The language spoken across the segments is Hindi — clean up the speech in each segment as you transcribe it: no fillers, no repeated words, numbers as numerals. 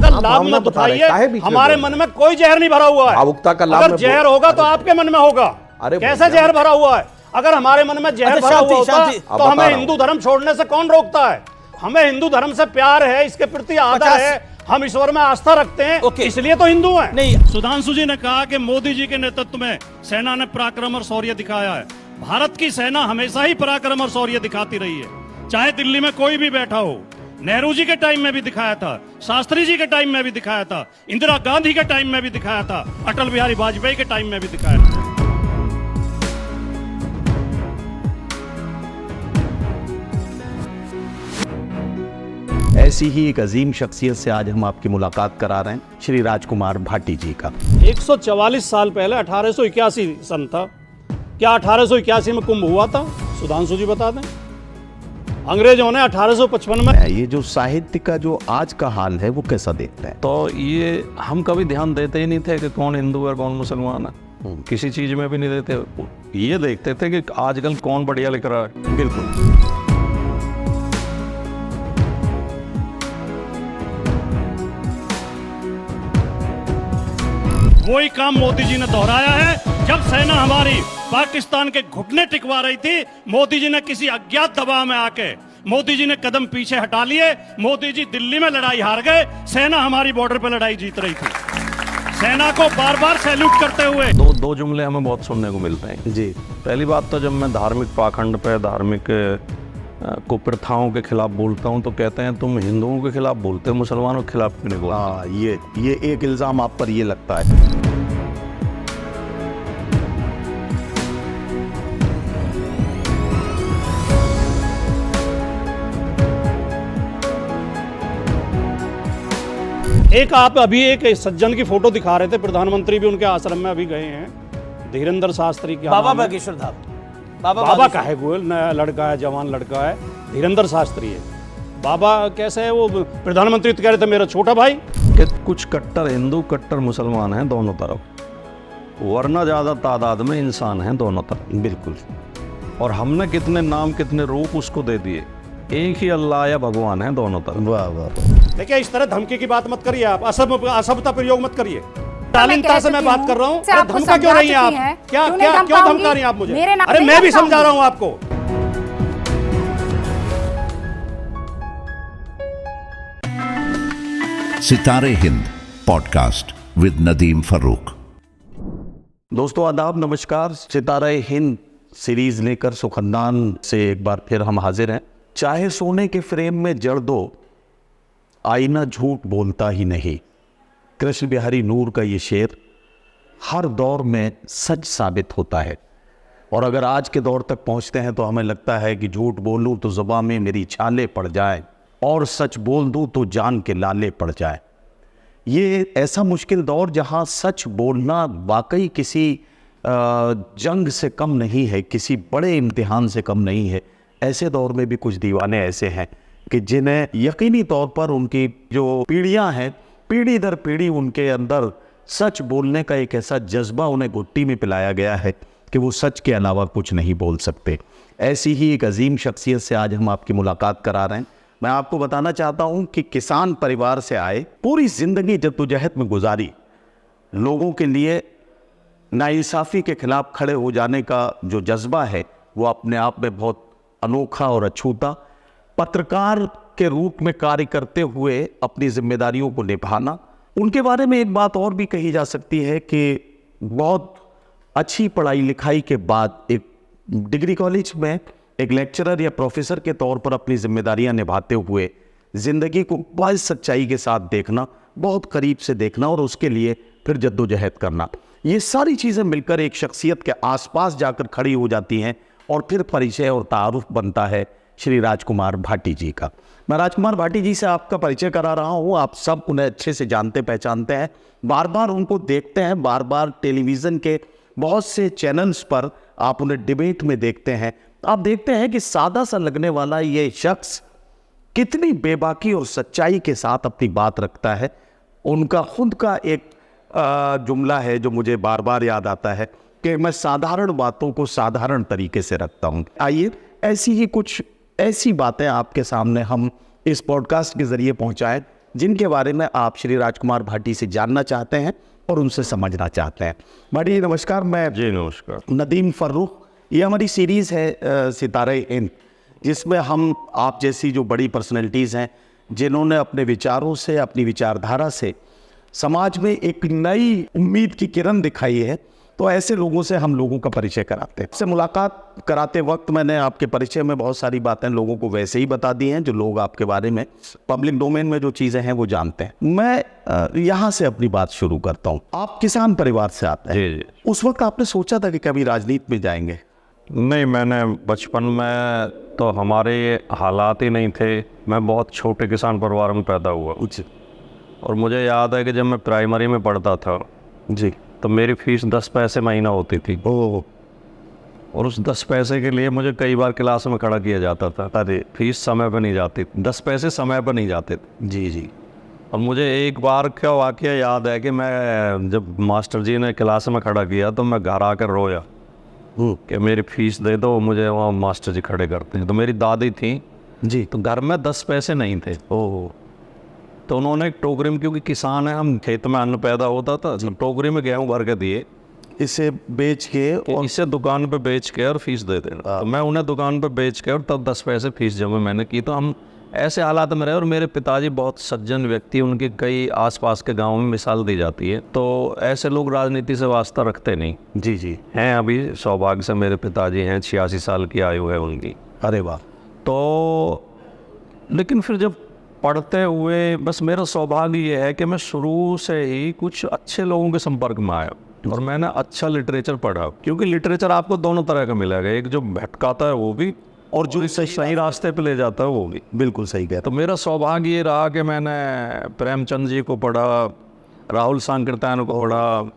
लाभ मत उठाइए, हमारे मन में कोई जहर नहीं भरा हुआ है। भावुकता का लाभ अगर जहर होगा तो आपके मन में होगा। कैसे जहर भरा हुआ है? अगर हमारे मन में जहर भरा हुआ होता तो हमें हिंदू धर्म छोड़ने से कौन रोकता है? हमें हिंदू धर्म से प्यार है, इसके प्रति आदर है, हम ईश्वर में आस्था रखते हैं, इसलिए तो हिंदू हैं। नहीं, सुधांशु जी ने कहा कि मोदी जी के नेतृत्व में सेना ने पराक्रम और शौर्य दिखाया है। भारत की सेना हमेशा ही पराक्रम और शौर्य दिखाती रही है, चाहे दिल्ली में कोई भी बैठा हो। नेहरू जी के टाइम में भी दिखाया था, शास्त्री जी के टाइम में भी दिखाया था, इंदिरा गांधी के टाइम में भी दिखाया था, अटल बिहारी वाजपेयी के टाइम में भी दिखाया था। ऐसी ही एक अजीम शख्सियत से आज हम आपकी मुलाकात करा रहे हैं, श्री राजकुमार भाटी जी का। 144 साल पहले 1881 सन था। क्या 1881 में कुंभ हुआ था? सुधांशु जी बता दें। अंग्रेजों ने 1855 में। ये जो साहित्य का जो आज का हाल है वो कैसा देखते हैं? तो ये हम कभी ध्यान देते ही नहीं थे कि कौन हिंदू है कौन मुसलमान है, किसी चीज में भी नहीं देते। ये देखते थे कि आजकल कौन बढ़िया लिख रहा है। बिल्कुल। वही काम मोदी जी ने दोहराया है। जब सेना हमारी पाकिस्तान के घुटने टिकवा रही थी, मोदी जी ने किसी अज्ञात दबाव में आके मोदी जी ने कदम पीछे हटा लिए। मोदी जी दिल्ली में लड़ाई हार गए, सेना हमारी बॉर्डर पर लड़ाई जीत रही थी। सेना को बार बार सैल्यूट करते हुए दो जुमले हमें बहुत सुनने को मिलते हैं जी। पहली बात तो जब मैं धार्मिक पाखंड पे, धार्मिक कुप्रथाओं के खिलाफ बोलता हूं तो कहते हैं तुम हिंदुओं के खिलाफ बोलते हो, मुसलमानों के खिलाफ क्यों नहीं बोलते? हाँ, ये एक इल्जाम आप पर ये लगता है। एक आप अभी एक सज्जन की फोटो दिखा रहे थे, प्रधानमंत्री भी उनके आश्रम में अभी गए हैं, धीरेन्द्र शास्त्री की। बाबा बागेश्वर धाम। बाबा का है, वो नया लड़का है, जवान लड़का है, धीरेन्द्र शास्त्री है। बाबा कैसे है? वो प्रधानमंत्री तो कह रहे थे मेरा छोटा भाई। कि कुछ कट्टर हिंदू कट्टर मुसलमान हैं दोनों तरफ, वरना ज्यादा तादाद में इंसान हैं दोनों तरफ। बिल्कुल। और हमने कितने नाम कितने रूप उसको दे दिए। एक ही अल्लाह या भगवान है दोनों तरफ। वाह वाह। देखिए, इस तरह धमकी की बात मत करिए आप, असभ्यता प्रयोग मत करिए। शालीनता से मैं बात कर रहा हूँ। धमका क्यों रही हैं आप? क्या क्यों धमका रही हैं आप मुझे? अरे मैं भी समझा रहा हूँ आपको। सितारे हिंद पॉडकास्ट विद नदीम फरूक। दोस्तों आदाब, नमस्कार। सितारे हिंद सीरीज लेकर सुखंदान से एक बार फिर हम हाजिर हैं। चाहे सोने के फ्रेम में जड़ दो, आईना झूठ बोलता ही नहीं। कृष्ण बिहारी नूर का ये शेर हर दौर में सच साबित होता है। और अगर आज के दौर तक पहुंचते हैं तो हमें लगता है कि झूठ बोलूं तो ज़ुबान में मेरी छाले पड़ जाए, और सच बोल दूं तो जान के लाले पड़ जाए। ये ऐसा मुश्किल दौर जहां सच बोलना वाकई किसी जंग से कम नहीं है, किसी बड़े इम्तिहान से कम नहीं है। ऐसे दौर में भी कुछ दीवाने ऐसे हैं कि जिन्हें यकीनी तौर पर उनकी जो पीढ़ियां हैं, पीढ़ी दर पीढ़ी उनके अंदर सच बोलने का एक ऐसा जज्बा उन्हें घुट्टी में पिलाया गया है कि वो सच के अलावा कुछ नहीं बोल सकते। ऐसी ही एक अजीम शख्सियत से आज हम आपकी मुलाकात करा रहे हैं। मैं आपको बताना चाहता हूं कि किसान परिवार से आए, पूरी ज़िंदगी जद्दोजहद में गुजारी, लोगों के लिए नाइंसाफ़ी के खिलाफ खड़े हो जाने का जो जज्बा है वो अपने आप में बहुत अनोखा और अछूता। पत्रकार के रूप में कार्य करते हुए अपनी जिम्मेदारियों को निभाना। उनके बारे में एक बात और भी कही जा सकती है कि बहुत अच्छी पढ़ाई लिखाई के बाद एक डिग्री कॉलेज में एक लेक्चरर या प्रोफेसर के तौर पर अपनी जिम्मेदारियां निभाते हुए ज़िंदगी को बड़ी सच्चाई के साथ देखना, बहुत करीब से देखना और उसके लिए फिर जद्दोजहद करना, ये सारी चीज़ें मिलकर एक शख्सियत के आसपास जाकर खड़ी हो जाती हैं और फिर परिचय और तारुफ बनता है श्री राजकुमार भाटी जी का। मैं राजकुमार भाटी जी से आपका परिचय करा रहा हूँ। आप सब उन्हें अच्छे से जानते पहचानते हैं, बार बार उनको देखते हैं, बार बार टेलीविज़न के बहुत से चैनल्स पर आप उन्हें डिबेट में देखते हैं। आप देखते हैं कि सादा सा लगने वाला ये शख्स कितनी बेबाकी और सच्चाई के साथ अपनी बात रखता है। उनका खुद का एक जुमला है जो मुझे बार बार याद आता है कि मैं साधारण बातों को साधारण तरीके से रखता हूँ। आइए ऐसी ही कुछ ऐसी बातें आपके सामने हम इस पॉडकास्ट के ज़रिए पहुँचाएं जिनके बारे में आप श्री राजकुमार भाटी से जानना चाहते हैं और उनसे समझना चाहते हैं। भाटी जी नमस्कार, मैं जी नमस्कार। नदीम फर्रुख। ये हमारी सीरीज़ है सितारे हिंद, जिसमें हम आप जैसी जो बड़ी पर्सनैलिटीज़ हैं जिन्होंने अपने विचारों से, अपनी विचारधारा से समाज में एक नई उम्मीद की किरण दिखाई है, तो ऐसे लोगों से हम लोगों का परिचय कराते हैं। इससे मुलाकात कराते वक्त मैंने आपके परिचय में बहुत सारी बातें लोगों को वैसे ही बता दी हैं जो लोग आपके बारे में पब्लिक डोमेन में जो चीज़ें हैं वो जानते हैं। मैं यहाँ से अपनी बात शुरू करता हूँ। आप किसान परिवार से आते हैं। जी जी। उस वक्त आपने सोचा था कि कभी राजनीति में जाएंगे? नहीं, मैंने बचपन में तो हमारे हालात ही नहीं थे। मैं बहुत छोटे किसान परिवार में पैदा हुआ। और मुझे याद है कि जब मैं प्राइमरी में पढ़ता था जी, तो मेरी फीस 10 पैसे महीना होती थी। ओह, और उस 10 पैसे के लिए मुझे कई बार क्लास में खड़ा किया जाता था। अरे, फीस समय पर नहीं जाती, 10 पैसे समय पर नहीं जाते थे। जी जी। और मुझे एक बार क्या वाकया याद है कि मैं जब मास्टर जी ने क्लास में खड़ा किया तो मैं घर आकर रोया कि मेरी फीस दे दो। मुझे वहाँ मास्टर जी खड़े करते हैं। तो मेरी दादी थी जी, तो घर में 10 पैसे नहीं थे। ओह, तो उन्होंने एक टोकरी में, क्योंकि किसान है हम, खेत में अन्न पैदा होता था, तो टोकरी में गेहूँ भर के दिए इसे बेच के और इसे दुकान पे बेच के और फीस दे देना। तो मैं उन्हें दुकान पे बेच के और तब 10 पैसे फीस जमा मैंने की। तो हम ऐसे हालात में रहे। और मेरे पिताजी बहुत सज्जन व्यक्ति, उनके कई आसपास के गाँव में मिसाल दी जाती है। तो ऐसे लोग राजनीति से वास्ता रखते नहीं जी जी हैं। अभी सौभाग्य से मेरे पिताजी हैं, 86 साल की आयु है उनकी। अरे वाह। तो लेकिन फिर जब पढ़ते हुए, बस मेरा सौभाग्य ये है कि मैं शुरू से ही कुछ अच्छे लोगों के संपर्क में आया और मैंने अच्छा लिटरेचर पढ़ा। क्योंकि लिटरेचर आपको दोनों तरह का मिलेगा, एक जो भटकाता है वो भी, और जो सही रास्ते पे ले जाता है वो भी। बिल्कुल सही कहते। तो मेरा सौभाग्य ये रहा कि मैंने प्रेमचंद जी को पढ़ा, राहुल सांकृत्यायन को पढ़ा,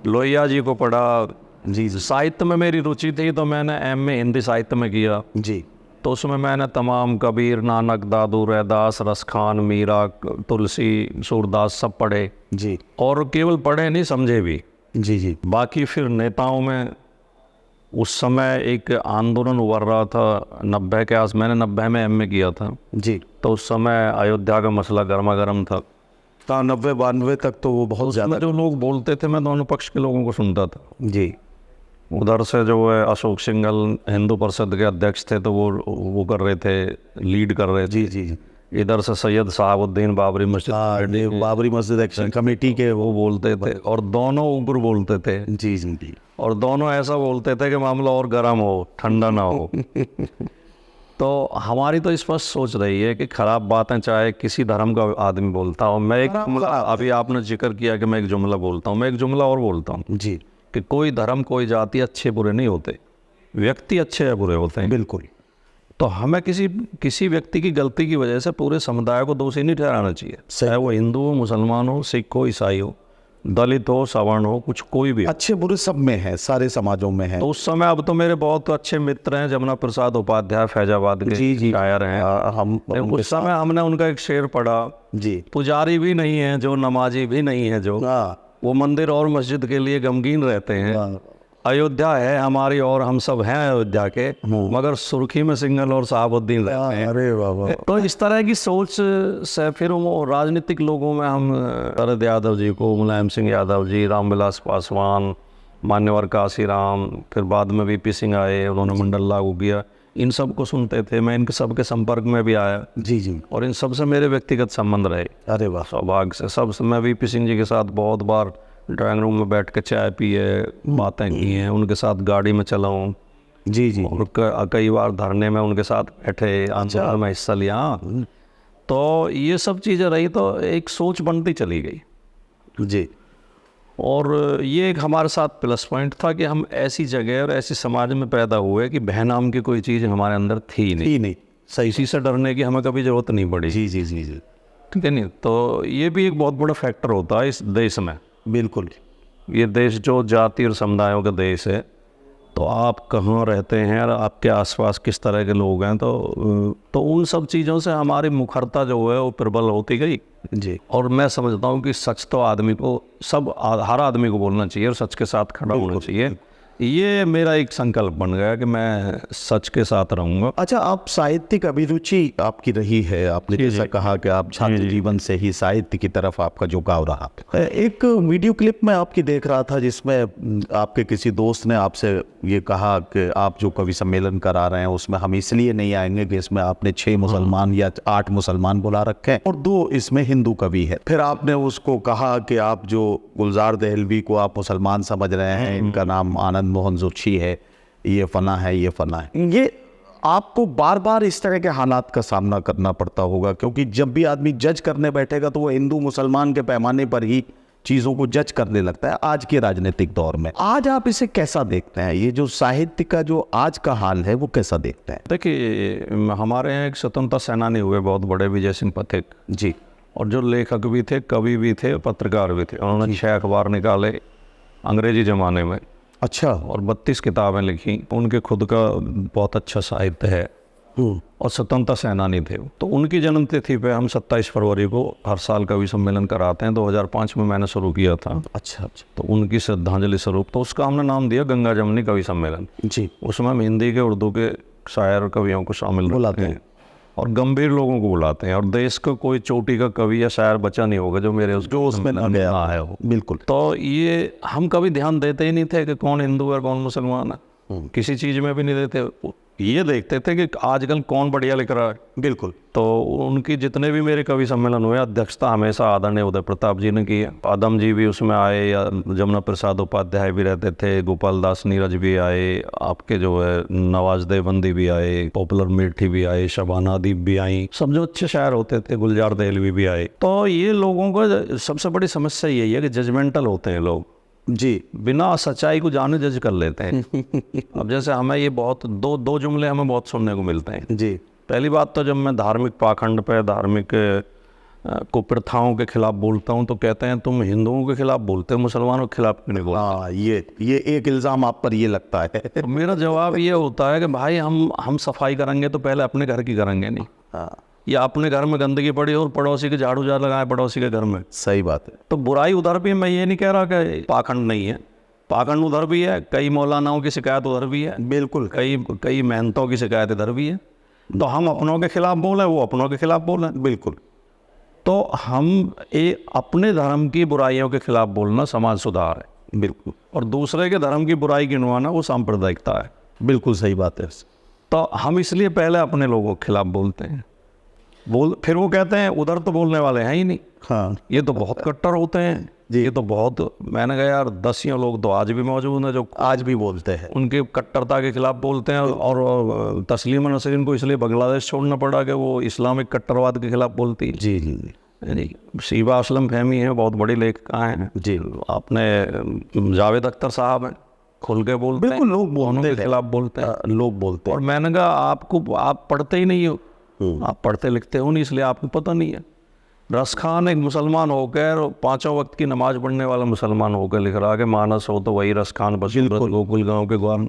लोहिया जी को पढ़ा। जी साहित्य में मेरी रुचि थी तो मैंने MA हिंदी साहित्य में किया। जी। तो उसमें मैंने तमाम कबीर, नानक, दादू, रैदास, रसखान, मीरा, तुलसी, सूरदास सब पढ़े जी। और केवल पढ़े नहीं, समझे भी। जी जी। बाकी फिर नेताओं में उस समय एक आंदोलन उभर रहा था 90 के आस, मैंने 90 में MA किया था जी। तो उस समय अयोध्या का मसला गर्मा गर्म था। 90-92 तक तो वो बहुत ज़्यादा। जो लोग बोलते थे मैं दोनों पक्ष के लोगों को सुनता था। जी। उधर से जो है अशोक सिंघल हिंदू परिषद के अध्यक्ष थे तो वो कर रहे थे, लीड कर रहे थे। जी जी। इधर से सैयद साहबुद्दीन बाबरी मस्जिद, बाबरी मस्जिद एक्शन कमेटी के वो बोलते थे और दोनों ऊपर बोलते थे। जी जी। और दोनों ऐसा बोलते थे कि मामला और गर्म हो, ठंडा ना हो। तो हमारी तो स्पष्ट सोच रही है कि खराब बातें चाहे किसी धर्म का आदमी बोलता हो। मैं एक अभी आपने जिक्र किया कि मैं एक जुमला बोलता हूँ, मैं एक जुमला और बोलता हूँ जी, कि कोई धर्म, कोई जाति अच्छे बुरे नहीं होते, व्यक्ति अच्छे या बुरे होते हैं। बिल्कुल। तो हमें किसी व्यक्ति की गलती की वजह से पूरे समुदाय को दोषी नहीं ठहराना चाहिए, चाहे वो हिंदू हो, मुसलमान हो, सिख हो, ईसाई हो, दलित हो, सवर्ण हो, कुछ कोई भी। अच्छे बुरे सब में है, सारे समाजों में है। तो उस समय, अब तो मेरे बहुत अच्छे मित्र हैं, जमुना प्रसाद उपाध्याय फैजाबाद के जी जी शायर हैं। हम उस समय हमने उनका एक शेर पढ़ा, जी, पुजारी भी नहीं है जो, नमाजी भी नहीं है जो, वो मंदिर और मस्जिद के लिए गमगीन रहते हैं। अयोध्या है हमारी और हम सब हैं अयोध्या के, मगर सुर्खी में सिंघल और साहबुद्दीन रहते हैं। अरे वाह। तो इस तरह की सोच से फिर वो राजनीतिक लोगों में हम शरद यादव जी को, मुलायम सिंह यादव जी, रामविलास पासवान, मान्यवर काशीराम, फिर बाद में VP सिंह आए, उन्होंने मंडल लागू किया, इन सब को सुनते थे। मैं इनके सबके संपर्क में भी आया। जी जी। और इन सब से मेरे व्यक्तिगत संबंध रहे। अरे वाह। सौभाग्य से सब मैं VP सिंह जी के साथ बहुत बार ड्राइंग रूम में बैठ के चाय पी है, बातें की हैं, उनके साथ गाड़ी में चला हूँ। जी जी। और कई बार धरने में उनके साथ बैठे, आंदोलन में हिस्सा लिया। तो ये सब चीज़ें रही तो एक सोच बनती चली गई जी। और ये एक हमारे साथ प्लस पॉइंट था कि हम ऐसी जगह और ऐसी समाज में पैदा हुए कि बहन नाम की कोई चीज़ हमारे अंदर थी नहीं। सही। इसी से डरने की हमें कभी ज़रूरत नहीं पड़ी। जी जी जी जी। ठीक है नहीं। तो ये भी एक बहुत बड़ा फैक्टर होता है इस देश में। बिल्कुल। ये देश जो जाति और समुदायों का देश है, तो आप कहाँ रहते हैं और आपके आसपास किस तरह के लोग हैं, तो उन सब चीज़ों से हमारी मुखरता जो है वो प्रबल होती गई जी। और मैं समझता हूँ कि सच तो आदमी को, हर आदमी को बोलना चाहिए और सच के साथ खड़ा होना चाहिए। ये मेरा एक संकल्प बन गया कि मैं सच के साथ रहूंगा। अच्छा, आप साहित्यिक अभिरुचि आपकी रही है, आपने जैसा कहा कि आप छात्र जीवन से ही साहित्य की तरफ आपका झुकाव रहा। एक वीडियो क्लिप में आपकी देख रहा था जिसमें आपके किसी दोस्त ने आपसे ये कहा कि आप जो कवि सम्मेलन करा रहे हैं उसमें हम इसलिए नहीं आएंगे कि इसमें आपने 6 मुसलमान या 8 मुसलमान बुला रखे हैं और 2 इसमें हिंदू कवि है। फिर आपने उसको कहा कि आप जो गुलजार दहलवी को आप मुसलमान समझ रहे हैं, इनका नाम आनंद मोहन जोशी है, ये फना है, ये फना है। ये आपको बार बार इस तरह के हालात का सामना करना पड़ता होगा, क्योंकि जब भी आदमी जज करने बैठेगा तो वो हिंदू मुसलमान के पैमाने पर ही चीज़ों को जज करने लगता है आज के राजनीतिक दौर में। आज आप इसे कैसा देखते हैं? ये जो साहित्य का जो आज का हाल है वो कैसा देखते हैं? देखिए, हमारे यहाँ एक स्वतंत्रता सेनानी हुए बहुत बड़े, विजय सिंह पथिक जी, और जो लेखक भी थे, कवि भी थे, पत्रकार भी थे। उन्होंने 6 अखबार निकाले अंग्रेजी ज़माने में। अच्छा। और 32 किताबें लिखी। उनके खुद का बहुत अच्छा साहित्य है और स्वतंत्रता सेनानी थे। तो उनकी जन्मतिथि पे हम 27 फरवरी को हर साल कवि सम्मेलन कराते हैं। 2005 में मैंने शुरू किया था। अच्छा। तो उनकी श्रद्धांजलि स्वरूप तो उसका हमने नाम दिया गंगा जमुनी कवि सम्मेलन। जी। उसमें हम हिंदी के, उर्दू के शायर और कवियों को शामिल बुलाते हैं और गंभीर लोगों को बुलाते हैं। और देश का कोई चोटी का कवि या शायर बचा नहीं होगा जो मेरे उसमें ना है हो। बिल्कुल। तो ये हम कभी ध्यान देते ही नहीं थे कि कौन हिंदू है कौन मुसलमान है, किसी चीज़ में भी नहीं देते। ये देखते थे कि आजकल कौन बढ़िया लिख रहा है। बिल्कुल। तो उनकी जितने भी मेरे कवि सम्मेलन हुए, अध्यक्षता हमेशा आदरणीय उदय प्रताप जी ने की है। आदम जी भी उसमें आए, या जमुना प्रसाद उपाध्याय भी रहते थे, गोपाल दास नीरज भी आए, आपके जो है नवाज देवबंदी भी आए, पॉपुलर मिर्ठी भी आए, शबाना अदीब भी आई, सब जो अच्छे शायर होते थे, गुलजार दहलवी भी आए। तो ये लोगों का सबसे बड़ी समस्या यही है कि जजमेंटल होते हैं लोग जी, बिना सच्चाई को जाने जज कर लेते हैं। अब जैसे हमें ये बहुत दो जुमले हमें बहुत सुनने को मिलते हैं जी। पहली बात तो जब मैं धार्मिक पाखंड पे, धार्मिक कुप्रथाओं के खिलाफ बोलता हूँ तो कहते हैं तुम हिंदुओं के खिलाफ बोलते हो, मुसलमानों के खिलाफ क्यों नहीं बोलते? हाँ, ये एक इल्ज़ाम आप पर ये लगता है। तो मेरा जवाब ये होता है कि भाई हम सफाई करेंगे तो पहले अपने घर की करेंगे नहीं। हाँ, या अपने घर में गंदगी पड़ी और पड़ोसी के झाड़ू झाड़ लगाए पड़ोसी के घर में, सही बात है। तो बुराई उधर भी, मैं ये नहीं कह रहा कि पाखंड नहीं है, पाखंड उधर भी है, कई मौलानाओं की शिकायत उधर भी है, बिल्कुल। कई मेहनतों की शिकायत इधर भी है। तो हम अपनों के खिलाफ बोलें, वो अपनों के खिलाफ बोलें। बिल्कुल। तो हम अपने धर्म की बुराइयों के खिलाफ बोलना समाज सुधार है। बिल्कुल। और दूसरे के धर्म की बुराई गिनवाना वो सांप्रदायिकता है। बिल्कुल सही बात है। तो हम इसलिए पहले अपने लोगों के खिलाफ बोलते हैं, फिर वो कहते हैं उधर तो बोलने वाले हैं ही नहीं। हाँ, ये तो बहुत कट्टर होते हैं ये तो बहुत। मैंने कहा यार 10 लोग तो आज भी मौजूद हैं जो आज भी बोलते हैं, उनके कट्टरता के खिलाफ बोलते हैं। और तस्लीमा नसरीन को इसलिए बांग्लादेश छोड़ना पड़ा कि वो इस्लामिक कट्टरवाद के खिलाफ बोलती है। जी जी। शीबा असलम फहमी है, बहुत बड़ी लेखिका हैं जी। आपने जावेद अख्तर साहब हैं, खुल के बोलते हैं, बिल्कुल लोग बोलते के खिलाफ बोलते हैं, लोग बोलते हैं। और मैंने कहा आप पढ़ते ही नहीं हो, आप पढ़ते लिखते हो नहीं, इसलिए आपको पता नहीं है। रस खान एक मुसलमान होकर, 5 वक्त की नमाज पढ़ने वाला मुसलमान होकर लिख रहा है कि मानस हो तो वही रस खान बस गोकुल गांव के ग्वार,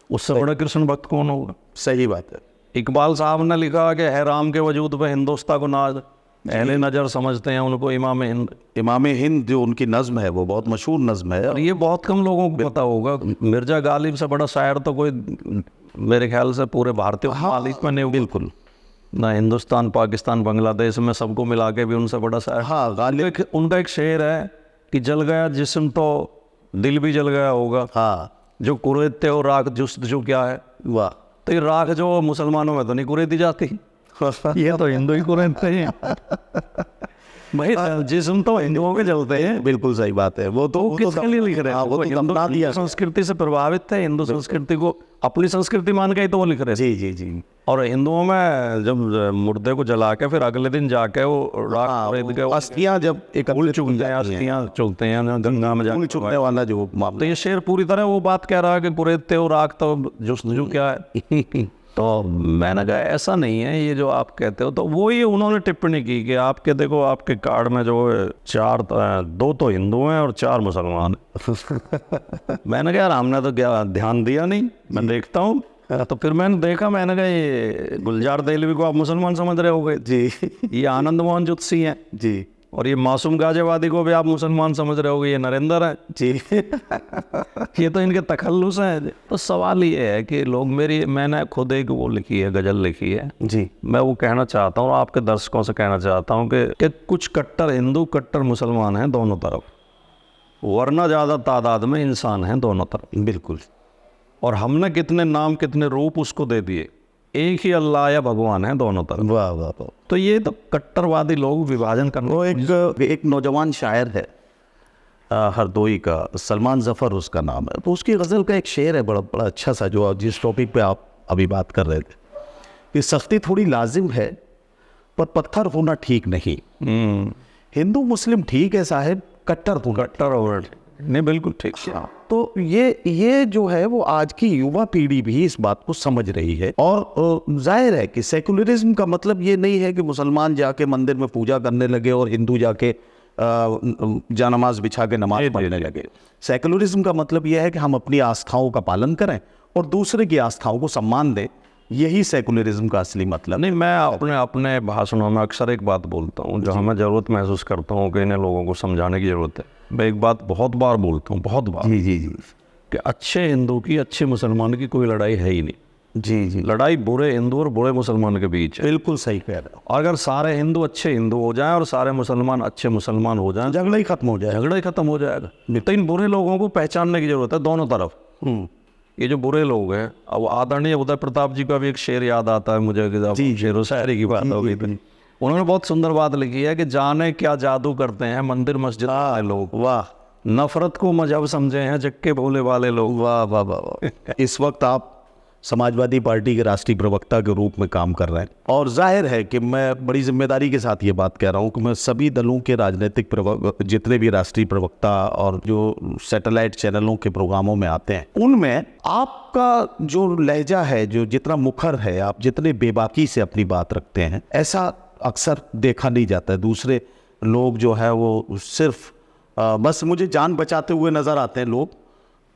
उससे बड़ा कृष्ण भक्त कौन होगा? सही बात है। इकबाल साहब ने लिखा कि है राम के वजूद पे हिंदुस्तान को नाज, अहले नज़र समझते हैं उनको इमाम हिंद। इमाम हिंद जो उनकी नज़्म है वो बहुत मशहूर नज़्म है, और ये बहुत कम लोगों को पता होगा। मिर्जा गालिब से बड़ा शायर तो कोई मेरे ख्याल से पूरे भारतीय मालिक में नहीं। बिल्कुल ना, हिंदुस्तान पाकिस्तान बांग्लादेश में सबको मिला के भी उनसे बड़ा शायर। हाँ, गालिब उनका एक शेर है कि जल गया जिस्म तो दिल भी जल गया होगा। हाँ, जो कुरैते और राख जुस्त जो क्या है? वाह। तो ये राख जो मुसलमानों में तो नहीं कुरेदी जाती, ये तो हिंदू ही कुरेदते हैं भाई। जिस्म तो हिंदुओं के जलते हैं। बिल्कुल सही बात है। वो तो किसके लिए लिख रहे हैं? वो तो अपना दिया संस्कृति से प्रभावित थे, हिंदू संस्कृति को अपनी संस्कृति मान के ही तो वो लिख रहे थे। जी जी जी। और हिंदुओं में जब मुर्दे को जला के फिर अगले दिन जाके वो अस्थियां जब चुगते हैं, अस्थियां चुगते हैं गंगा में जाके चुगने वाला जो तो ये शेर पूरी तरह वो बात कह रहा है कि कुरेदते हो राख तो जो क्या है। तो मैंने कहा ऐसा नहीं है ये जो आप कहते हो। तो वो ही उन्होंने टिप्पणी की कि आपके देखो आपके कार्ड में जो 2 तो हिंदू हैं और 4 मुसलमान मैंने कहा यार हमने तो क्या ध्यान दिया नहीं, मैं देखता हूँ। तो फिर मैंने देखा, मैंने कहा ये गुलजार दहलवी को आप मुसलमान समझ रहे हो गए जी, ये आनंद मोहन जोशी हैं जी, और ये मासूम गाजियाबादी को भी आप मुसलमान समझ रहे होगे, ये नरेंद्र है जी। ये तो इनके तखल्लुस हैं। तो सवाल ये है कि लोग मैंने खुद एक वो लिखी है, गज़ल लिखी है जी। मैं वो कहना चाहता हूँ, आपके दर्शकों से कहना चाहता हूँ कि कुछ कट्टर हिंदू कट्टर मुसलमान हैं दोनों तरफ, वरना ज़्यादा तादाद में इंसान हैं दोनों तरफ। बिल्कुल। और हमने कितने नाम कितने रूप उसको दे दिए, एक ही अल्लाह या भगवान है दोनों तरफ। वाह वाह वाह। तो ये तो कट्टरवादी लोग विभाजन करने। वो एक नौजवान शायर है हरदोई का, सलमान जफ़र उसका नाम है, तो उसकी गज़ल का एक शेर है बड़ा बड़ा अच्छा सा, जो जिस टॉपिक पे आप अभी बात कर रहे थे कि सख्ती थोड़ी लाजिम है पर पत्थर होना ठीक नहीं। हिंदू मुस्लिम ठीक है साहब, कट्टर ओवर नहीं, बिल्कुल ठीक। तो ये जो है वो आज की युवा पीढ़ी भी इस बात को समझ रही है। और जाहिर है कि सेकुलरिज्म का मतलब ये नहीं है कि मुसलमान जाके मंदिर में पूजा करने लगे और हिंदू जाके जानमाज बिछा के नमाज पढ़ने लगे। सेकुलरिज्म का मतलब यह है कि हम अपनी आस्थाओं का पालन करें और दूसरे की आस्थाओं को सम्मान दें। यही सेकुलरिज्म का असली मतलब। नहीं, मैं अपने भाषणों में अक्सर एक बात बोलता हूँ जो हमें ज़रूरत महसूस करता हूँ कि इन्हें लोगों को समझाने की ज़रूरत है। मैं एक बात बहुत बार बोलता हूँ, बहुत बार, जी जी जी, कि अच्छे हिंदू की अच्छे मुसलमान की कोई लड़ाई है ही नहीं। जी जी, लड़ाई बुरे हिंदू और बुरे मुसलमान के बीच है। बिल्कुल सही कह रहे हो। अगर सारे हिंदू अच्छे हिंदू हो जाएं और सारे मुसलमान अच्छे मुसलमान हो जाएं, झगड़ा ही खत्म हो जाए, झगड़ा ही खत्म हो जाएगा। तो इन बुरे लोगों को पहचानने की ज़रूरत है दोनों तरफ। ये जो बुरे लोग हैं, अब आदरणीय उदय प्रताप जी का भी एक शेर याद आता है मुझे, कि शेर शायरी की बात हो गई थी। उन्होंने बहुत सुंदर बात लिखी है कि जाने क्या जादू करते हैं मंदिर मस्जिद वाले लोग, वाह। नफरत को मजहब समझे हैं जक्के भोले वाले लोग। वाह वाह वाह वाह। इस वक्त आप समाजवादी पार्टी के राष्ट्रीय प्रवक्ता के रूप में काम कर रहे हैं और जाहिर है कि मैं बड़ी जिम्मेदारी के साथ ये बात कह रहा हूँ कि मैं सभी दलों के राजनीतिक जितने भी राष्ट्रीय प्रवक्ता और जो सैटेलाइट चैनलों के प्रोग्रामों में आते हैं, उनमें आपका जो लहजा है, जो जितना मुखर है, आप जितने बेबाकी से अपनी बात रखते हैं, ऐसा अक्सर देखा नहीं जाता है। दूसरे लोग जो है वो सिर्फ बस मुझे जान बचाते हुए नजर आते हैं लोग।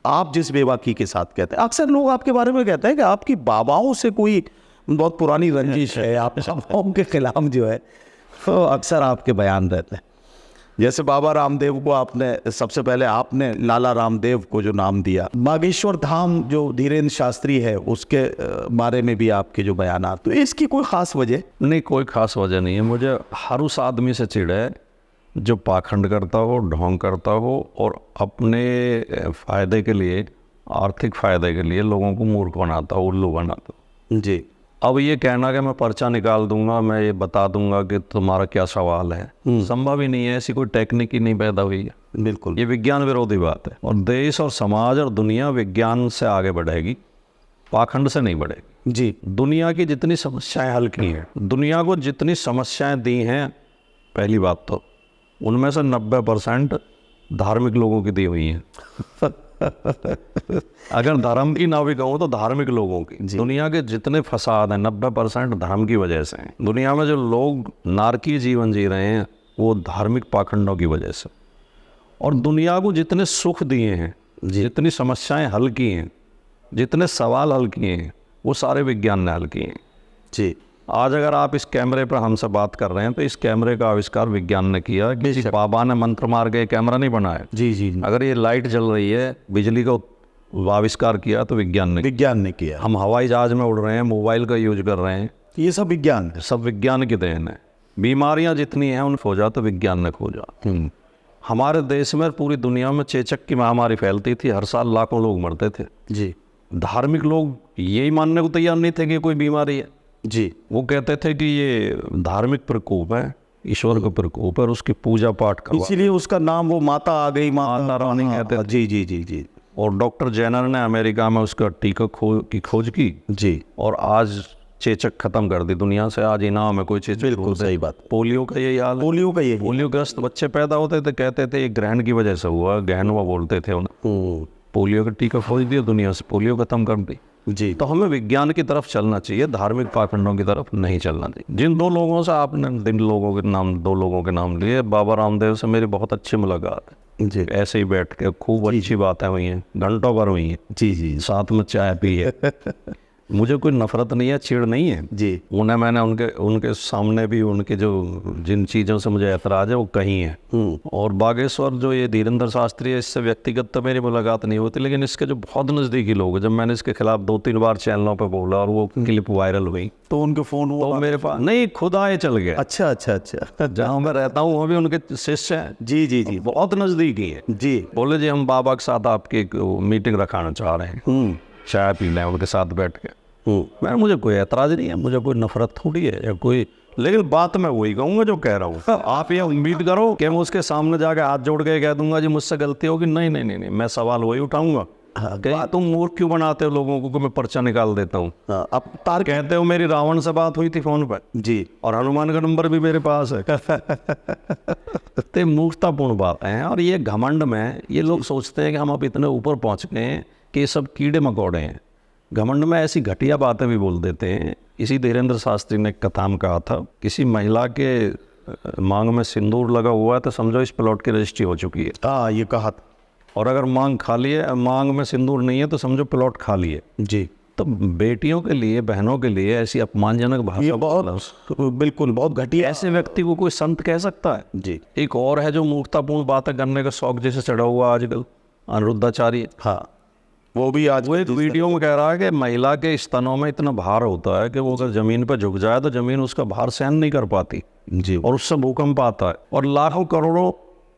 आप जिस बेबाकी के साथ कहते हैं, अक्सर लोग आपके बारे में कहते हैं कि आपकी बाबाओं से कोई बहुत पुरानी रंजिश है, आप बाबाओं के खिलाफ जो है तो अक्सर आपके बयान रहते हैं। जैसे बाबा रामदेव को आपने सबसे पहले आपने लाला रामदेव को जो नाम दिया, बागेश्वर धाम जो धीरेन्द्र शास्त्री है उसके बारे में भी आपके जो बयान आते, तो इसकी कोई ख़ास वजह नहीं? कोई ख़ास वजह नहीं है। मुझे हर उस आदमी से चिढ़ है जो पाखंड करता हो, ढोंग करता हो और अपने फ़ायदे के लिए, आर्थिक फ़ायदे के लिए लोगों को मूर्ख बनाता हो, उल्लू बनाता हो। जी। अब ये कहना कि मैं पर्चा निकाल दूंगा, मैं ये बता दूंगा कि तुम्हारा क्या सवाल है, संभव ही नहीं है। ऐसी कोई टेक्निक ही नहीं पैदा हुई है। बिल्कुल, ये विज्ञान विरोधी बात है। और देश और समाज और दुनिया विज्ञान से आगे बढ़ेगी, पाखंड से नहीं बढ़ेगी। जी। दुनिया की जितनी समस्याएं हल की हैं, दुनिया को जितनी समस्याएं दी हैं, पहली बात तो उनमें से 90% धार्मिक लोगों की दी हुई हैं। अगर धर्म की ना भी कहूँ तो धार्मिक लोगों की। दुनिया के जितने फसाद हैं 90% धर्म की वजह से हैं। दुनिया में जो लोग नारकीय जीवन जी रहे हैं वो धार्मिक पाखंडों की वजह से। और दुनिया को जितने सुख दिए हैं, जितनी समस्याएं हल की हैं, जितने सवाल हल किए हैं, वो सारे विज्ञान ने हल किए हैं। जी। आज अगर आप इस कैमरे पर हमसे बात कर रहे हैं तो इस कैमरे का आविष्कार विज्ञान ने किया। किसी बाबा ने मंत्र मार के कैमरा नहीं बनाया। जी जी। अगर ये लाइट जल रही है, बिजली का आविष्कार किया तो विज्ञान ने किया। हम हवाई जहाज में उड़ रहे हैं, मोबाइल का यूज कर रहे हैं, ये सब विज्ञान है, सब विज्ञान की देन है। बीमारियां जितनी हैं उन खोजा तो विज्ञान ने खोजा। हमारे देश में, पूरी दुनिया में चेचक की महामारी फैलती थी, हर साल लाखों लोग मरते थे। जी। धार्मिक लोग यही मानने को तैयार नहीं थे कि कोई बीमारी है। जी। वो कहते थे कि ये धार्मिक प्रकोप है, ईश्वर का प्रकोप है, उसकी पूजा पाठ करवा, इसीलिए उसका नाम वो माता आ गई, माता रानी कहते थे। जी जी जी जी। और डॉक्टर जेनर ने अमेरिका में उसका टीका की खोज की। जी। और आज चेचक खत्म कर दी दुनिया से। आज इनाम है कोई चेचक। बिल्कुल सही बात। पोलियो का यही हाल है। पोलियो ग्रस्त बच्चे पैदा होते थे, कहते थे ये ग्रहण की वजह से हुआ, गहन हुआ बोलते थे उन्हें। पोलियो का टीका खोज दिया, दुनिया से पोलियो खत्म कर दी। जी। तो हमें विज्ञान की तरफ चलना चाहिए, धार्मिक पाखंडों की तरफ नहीं चलना चाहिए। जिन दो लोगों से आपने दो लोगों के नाम लिए, बाबा रामदेव से मेरी बहुत अच्छी मुलाकात है। जी। ऐसे ही बैठ के खूब अच्छी बातें हुई हैं, घंटों भर हुई हैं। जी जी। साथ में चाय पी है। मुझे कोई नफरत नहीं है, चिढ़ नहीं है जी। उन्हें मैंने उनके सामने भी उनके जो जिन चीज़ों से मुझे ऐतराज़ है वो कही है। और बागेश्वर जो ये धीरेन्द्र शास्त्री है, इससे व्यक्तिगत तो मेरी मुलाकात नहीं होती, लेकिन इसके जो बहुत नज़दीकी लोग हैं, जब मैंने इसके खिलाफ 2-3 बार चैनलों पर बोला और वो क्लिप वायरल हुई तो उनके फोन तो मेरे पास नहीं, खुद आए चल गया। अच्छा अच्छा अच्छा। जहाँ मैं रहता हूँ वहाँ भी उनके शिष्य हैं। जी जी जी बहुत नज़दीकी है जी। बोले जी हम बाबा के साथ आपकी एक मीटिंग रखाना चाह रहे हैं, चाय पी लें उनके साथ बैठ के। मुझे कोई ऐतराज़ नहीं है, मुझे कोई नफरत थोड़ी है या कोई, लेकिन बात मैं वही कहूँगा जो कह रहा हूँ। आप ये उम्मीद करो कि मैं उसके सामने जाके हाथ जोड़ के कह दूंगा जी मुझसे गलती होगी, नहीं नहीं नहीं नहीं, मैं सवाल वही उठाऊंगा कि तुम मूर्ख क्यों बनाते हो लोगों को कि मैं पर्चा निकाल देता हूँ। अब तार कहते हो मेरी रावण से बात हुई थी फ़ोन पर जी, और हनुमान का नंबर भी मेरे पास है। तो मूर्खतापूर्ण बात है। और ये घमंड में ये लोग सोचते हैं कि हम अब इतने ऊपर पहुँच गए हैं कि ये सब कीड़े मकोड़े हैं। घमंड में ऐसी घटिया बातें भी बोल देते हैं। इसी धीरेन्द्र शास्त्री ने एक कथा में कहा था, किसी महिला के मांग में सिंदूर लगा हुआ है तो समझो इस प्लॉट की रजिस्ट्री हो चुकी है। हाँ, ये कहा था। और अगर मांग खाली है, मांग में सिंदूर नहीं है तो समझो प्लॉट खाली है जी। तो बेटियों के लिए, बहनों के लिए ऐसी अपमानजनक भाषा, ये बहुत बिल्कुल बहुत घटिया। ऐसे व्यक्ति को कोई संत कह सकता है? जी। एक और है जो मूर्खतापूर्ण बातें करने का शौक जैसे चढ़ा हुआ आजकल, अनिरुद्धाचार्य। हाँ, वो भी आज वो एक वीडियो में कह रहा है कि महिला के स्तनों में इतना भार होता है कि वो अगर जमीन पर झुक जाए तो जमीन उसका भार सहन नहीं कर पाती जी, और उससे भूकंप आता है। और लाखों करोड़ों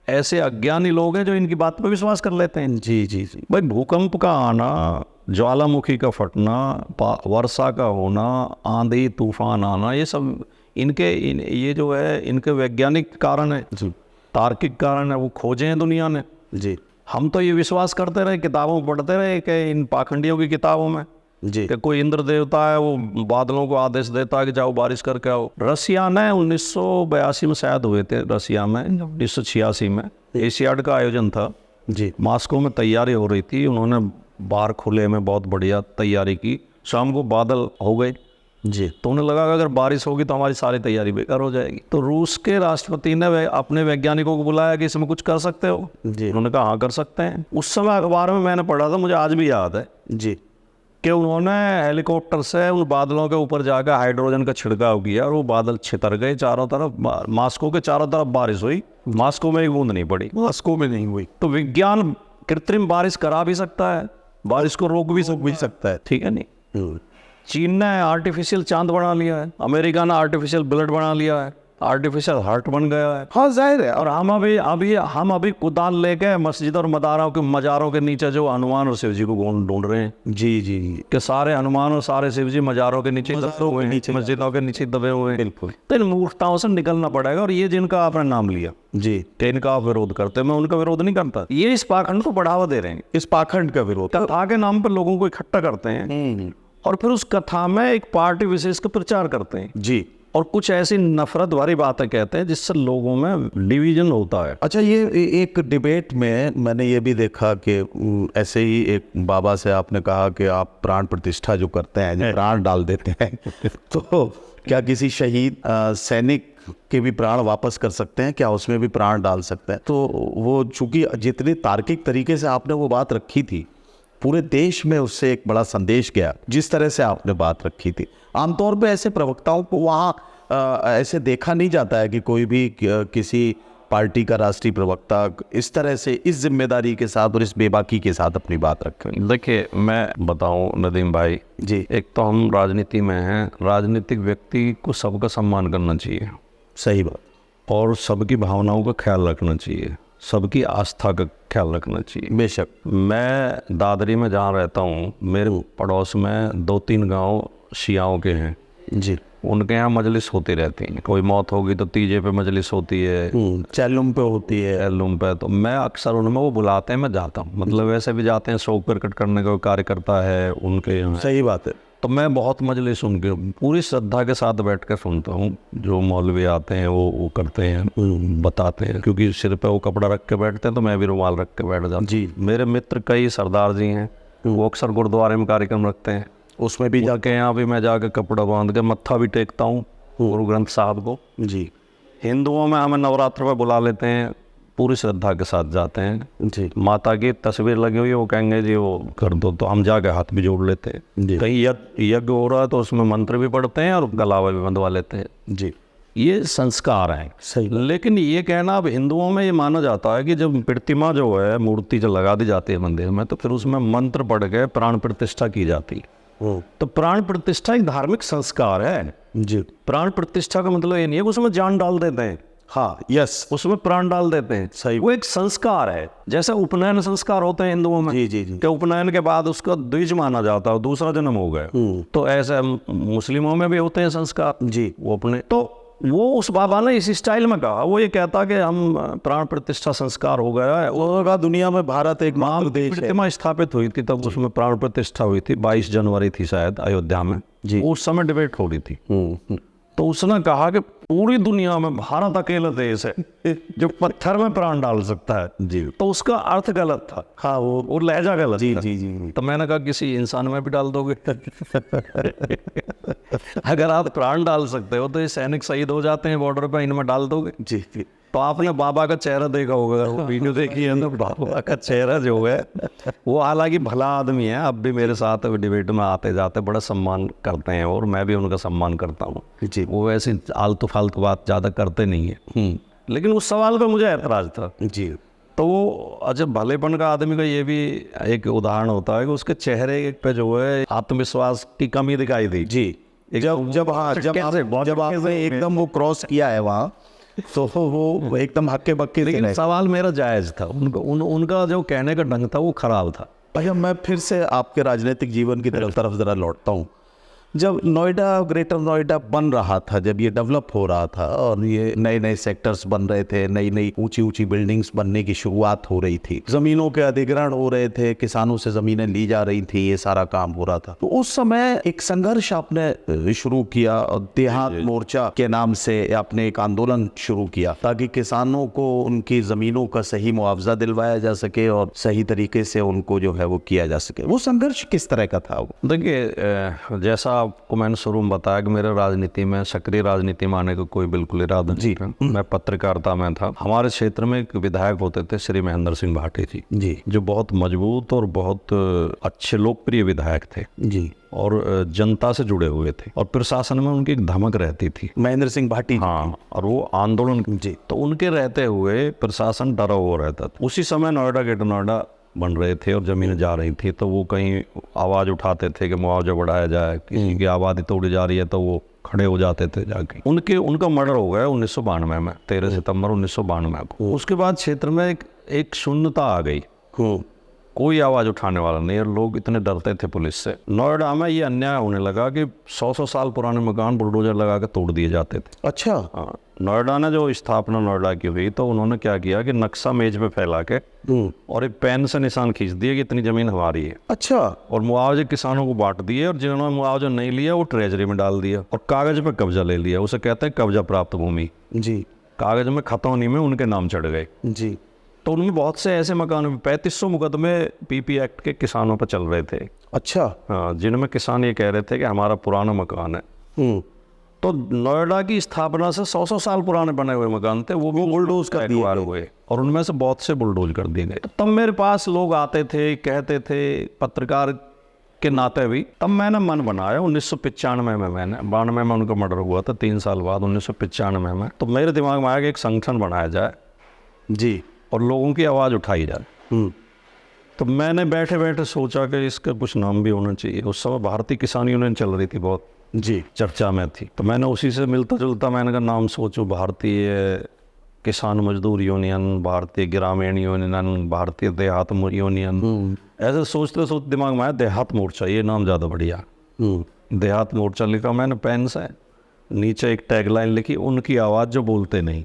ऐसे अज्ञानी लोग हैं जो इनकी बात पर विश्वास कर लेते हैं। जी जी जी। भाई भूकंप का आना, ज्वालामुखी का फटना, वर्षा का होना, आंधी तूफान आना, ये सब ये जो है इनके वैज्ञानिक कारण है जी, तार्किक कारण है, वो खोजे हैं दुनिया ने जी। हम तो ये विश्वास करते रहे, किताबों में पढ़ते रहे कि इन पाखंडियों की किताबों में जी, कि कोई इंद्र देवता है वो बादलों को आदेश देता है कि जाओ बारिश करके आओ। रसिया ने 1982 में शायद हुए थे, रसिया में 1986 में एशियाड का आयोजन था जी। मॉस्को में तैयारी हो रही थी, उन्होंने बाहर खुले में बहुत बढ़िया तैयारी की, शाम को बादल हो गए जी। तो उन्हें लगा कि अगर बारिश होगी तो हमारी सारी तैयारी बेकार हो जाएगी। तो रूस के राष्ट्रपति ने अपने वैज्ञानिकों को बुलाया कि इसमें कुछ कर सकते हो जी। उन्होंने कहा हाँ कर सकते हैं। उस समय अखबार में मैंने पढ़ा था, मुझे आज भी याद है जी, कि उन्होंने हेलीकॉप्टर से उन बादलों के ऊपर जाकर हाइड्रोजन का छिड़काव किया और वो बादल छितर गए चारों तरफ। मॉस्को के चारों तरफ बारिश हुई, मॉस्को में एक बूंद नहीं पड़ी, मॉस्को में नहीं हुई। तो विज्ञान कृत्रिम बारिश करा भी सकता है, बारिश को रोक भी सकता है। ठीक है नहीं। चीन ने आर्टिफिशियल चांद बना लिया है, अमेरिका ने आर्टिफिशियल ब्लड बना लिया है, आर्टिफिशियल हार्ट बन गया है। हाँ, जाहिर है। और हम अभी कुदाल लेके मस्जिद और मजारों के नीचे जो हनुमान और शिव जी को ढूंढ रहे हैं। जी जी जी। कि सारे हनुमान और सारे शिव जी मजारों के नीचे दबे हुए हैं, मस्जिदों के नीचे दबे हुए हैं। बिल्कुल। तो इन मूर्खताओं से निकलना पड़ेगा। और ये जिनका आपने नाम लिया जी, कि इनका आप विरोध करते हैं, मैं उनका विरोध नहीं करता। ये इस पाखंड को बढ़ावा दे रहे हैं, इस पाखंड का विरोध। कथा के नाम पर लोगों को इकट्ठा करते हैं और फिर उस कथा में एक पार्टी विशेष का प्रचार करते हैं जी, और कुछ ऐसी नफरत भरी बातें कहते हैं जिससे लोगों में डिवीजन होता है। अच्छा, ये एक डिबेट में मैंने ये भी देखा कि ऐसे ही एक बाबा से आपने कहा कि आप प्राण प्रतिष्ठा जो करते हैं, जो प्राण डाल देते हैं तो क्या किसी शहीद सैनिक के भी प्राण वापस कर सकते हैं? क्या उसमें भी प्राण डाल सकते हैं? तो वो चूंकि जितने तार्किक तरीके से आपने वो बात रखी थी, पूरे देश में उससे एक बड़ा संदेश गया जिस तरह से आपने बात रखी थी। आमतौर पे ऐसे प्रवक्ताओं को वहाँ ऐसे देखा नहीं जाता है कि कोई भी किसी पार्टी का राष्ट्रीय प्रवक्ता इस तरह से, इस जिम्मेदारी के साथ और इस बेबाकी के साथ अपनी बात रखे। देखिए, मैं बताऊं नदीम भाई जी, एक तो हम राजनीति में हैं, राजनीतिक व्यक्ति को सबका सम्मान करना चाहिए, सही बात, और सबकी भावनाओं का ख्याल रखना चाहिए, सबकी आस्था का ख्याल रखना चाहिए। बेशक। मैं दादरी में जहाँ रहता हूँ, मेरे पड़ोस में 2-3 गांव शियाओं के हैं जी, उनके यहाँ मजलिस होती रहती है। कोई मौत होगी तो तीजे पे मजलिस होती है, चैलुम पे होती है, एलुम पे। तो मैं अक्सर उनमें वो बुलाते हैं, मैं जाता हूँ, मतलब वैसे भी जाते हैं, शौक प्रकट करने का कार्य करता है उनके यहाँ। सही बात है। तो मैं बहुत मजलिस उनके पूरी श्रद्धा के साथ बैठ कर सुनता हूँ। जो मौलवी आते हैं वो करते हैं, बताते हैं, क्योंकि सिर पे वो कपड़ा रख के बैठते हैं तो मैं भी रुमाल रख के बैठ जाता हूँ। जी। मेरे मित्र कई सरदार जी हैं, वो अक्सर गुरुद्वारे में कार्यक्रम रखते हैं, उसमें भी जाके यहाँ भी मैं जाके कपड़ा बांध के मत्था भी टेकता हूँ गुरु ग्रंथ साहब को। जी। हिंदुओं में हमें नवरात्र में बुला लेते हैं, पूरी श्रद्धा के साथ जाते हैं जी माता की तस्वीर लगी हुई है, वो कहेंगे जी वो कर दो, तो हम जाके हाथ भी जोड़ लेते हैं। कहीं यज्ञ हो रहा है तो उसमें मंत्र भी पढ़ते हैं और गलावा भी बंधवा लेते हैं जी। ये संस्कार हैं। सही। लेकिन ये कहना, अब हिंदुओं में ये माना जाता है कि जब प्रतिमा जो है, मूर्ति जो लगा दी जाती है मंदिर में, तो फिर उसमें मंत्र पढ़ के प्राण प्रतिष्ठा की जाती है। तो प्राण प्रतिष्ठा एक धार्मिक संस्कार है जी। प्राण प्रतिष्ठा का मतलब ये नहीं है कि उसमें जान डाल देते हैं, हाँ, यस, उसमें प्राण डाल देते हैं। सही। वो एक संस्कार है, जैसे उपनयन संस्कार होते हैं हिंदुओं में। जी जी जी। कि उपनयन के बाद उसका द्विज माना जाता है, दूसरा जन्म हो गया। तो ऐसे मुस्लिमों में भी होते हैं संस्कार जी। वो अपने, तो वो उस बाबा ने इस स्टाइल में कहा, वो ये कहता कि हम प्राण प्रतिष्ठा संस्कार हो गया है। वो कहा दुनिया में भारत एक मात्र देश है। प्रतिमा स्थापित हुई थी तब उसमें प्राण प्रतिष्ठा हुई थी, 22 जनवरी थी शायद अयोध्या में जी। उस समय डिबेट हो रही थी। तो उसने कहा कि पूरी दुनिया में भारत अकेला देश है जो पत्थर में प्राण डाल सकता है जी। तो उसका अर्थ गलत था। हाँ, वो लहजा गलत जी था। जी जी। तो मैंने कहा किसी इंसान में भी डाल दोगे अगर आप प्राण डाल सकते हो तो ये सैनिक शहीद हो जाते हैं बॉर्डर पे, इनमें डाल दोगे? जी जी। तो आपने बाबा का चेहरा देखा होगा, वो वीडियो देखी है तो बाबा का चेहरा जो है वो हालांकि भला आदमी है, अब भी मेरे साथ डिबेट में आते जाते बड़ा सम्मान करते हैं और मैं भी उनका सम्मान करता हूँ जी। वो ऐसी आलतू फालतू बात ज़्यादा करते नहीं है। लेकिन उस सवाल पे मुझे ऐतराज था। जी। तो वो अजब भलेपन का आदमी का ये भी एक उदाहरण होता है कि उसके चेहरे पे जो है आत्मविश्वास की कमी दिखाई दी। जी। जब आपने एकदम वो क्रॉस किया है वहाँ, तो वो एकदम हक्के बक्के। लेकिन सवाल मेरा जायज था, उनका जो कहने का ढंग था वो खराब था। भैया मैं फिर से आपके राजनीतिक जीवन की तरफ जरा लौटता हूँ। जब नोएडा, ग्रेटर नोएडा बन रहा था, जब ये डेवलप हो रहा था और ये नए नए सेक्टर्स बन रहे थे, नई नई ऊंची ऊंची बिल्डिंग्स बनने की शुरुआत हो रही थी, जमीनों के अधिग्रहण हो रहे थे, किसानों से जमीनें ली जा रही थी, ये सारा काम हो रहा था, तो उस समय एक संघर्ष आपने शुरू किया और देहात मोर्चा के नाम से आपने एक आंदोलन शुरू किया ताकि किसानों को उनकी जमीनों का सही मुआवजा दिलवाया जा सके और सही तरीके से उनको जो है वो किया जा सके। वो संघर्ष किस तरह का था? वो देखिए, जैसा आपको मैंने शुरू में बताया कि मेरे राजनीति में, सक्रिय राजनीति में आने का कोई बिल्कुल इरादा नहीं था। मैं पत्रकारिता में था। हमारे क्षेत्र में एक विधायक होते थे श्री महेंद्र सिंह भाटी जी, जो बहुत मजबूत और बहुत अच्छे लोकप्रिय विधायक थे जी, और जनता से जुड़े हुए थे और प्रशासन में उनकी एक धमक रहती थी। महेंद्र सिंह भाटी, हाँ, और वो आंदोलन जी, तो उनके रहते हुए प्रशासन डरा हुआ रहता था। उसी समय नोएडा, ग्रेटर नोएडा बन रहे थे और ज़मीनें जा रही थी, तो वो कहीं आवाज़ उठाते थे कि मुआवजा बढ़ाया जाए, किसी की आबादी तोड़ी जा रही है तो वो खड़े हो जाते थे जाके। उनका मर्डर हो गया 1992 में, 13 सितंबर 1992 को। उसके बाद क्षेत्र में एक शून्यता आ गई, कोई आवाज़ उठाने वाला नहीं और लोग इतने डरते थे पुलिस से। नोएडा में ये अन्याय होने लगा कि 100 साल पुराने मकान बुलडोजर लगा के तोड़ दिए जाते थे। अच्छा। हाँ, नोएडा ने जो स्थापना नोएडा की हुई तो उन्होंने क्या किया कि नक्शा मेज पे फैला के और एक पेन से निशान खींच दिए कि इतनी जमीन हमारी है। अच्छा। और मुआवजे किसानों को बांट दिए और जिन्होंने मुआवजा नहीं लिया वो ट्रेजरी में डाल दिया और कागज पे कब्जा ले लिया। उसे कहते हैं कब्जा प्राप्त भूमि जी। कागज में खतौनी में उनके नाम चढ़ गए जी। तो उनमें बहुत से ऐसे मकान, 3500 मुकदमे पीपी एक्ट के किसानों पर चल रहे थे। अच्छा। हाँ, जिनमें किसान ये कह रहे थे कि हमारा पुराना मकान है। तो नोएडा की स्थापना से 100 साल पुराने बने हुए मकान थे, वो बुलडोज कर दिए हुए और उनमें से बहुत से बुलडोज कर दिए गए। तब मेरे पास लोग आते थे, कहते थे, पत्रकार के नाते भी, तब मैंने मन बनाया 1995 में, मैंने 92 में उनका मर्डर हुआ था, 3 साल बाद 1995 में, तो मेरे दिमाग में आया कि एक संगठन बनाया जाए जी और लोगों की आवाज़ उठाई जाए। तो मैंने बैठे बैठे सोचा कि इसका कुछ नाम भी होना चाहिए। उस समय भारतीय किसान यूनियन चल रही थी, बहुत जी चर्चा में थी, तो मैंने उसी से मिलता जुलता मैंने कहा नाम सोचो, भारतीय किसान मजदूर यूनियन, भारतीय ग्रामीण यूनियन, भारतीय देहात यूनियन। ऐसे सोचते सोचते दिमाग में आया देहात मोर्चा, ये नाम ज़्यादा बढ़िया। देहात मोर्चा लिखा मैंने पेन से, नीचे एक टैगलाइन लिखी, उनकी आवाज़ जो बोलते नहीं।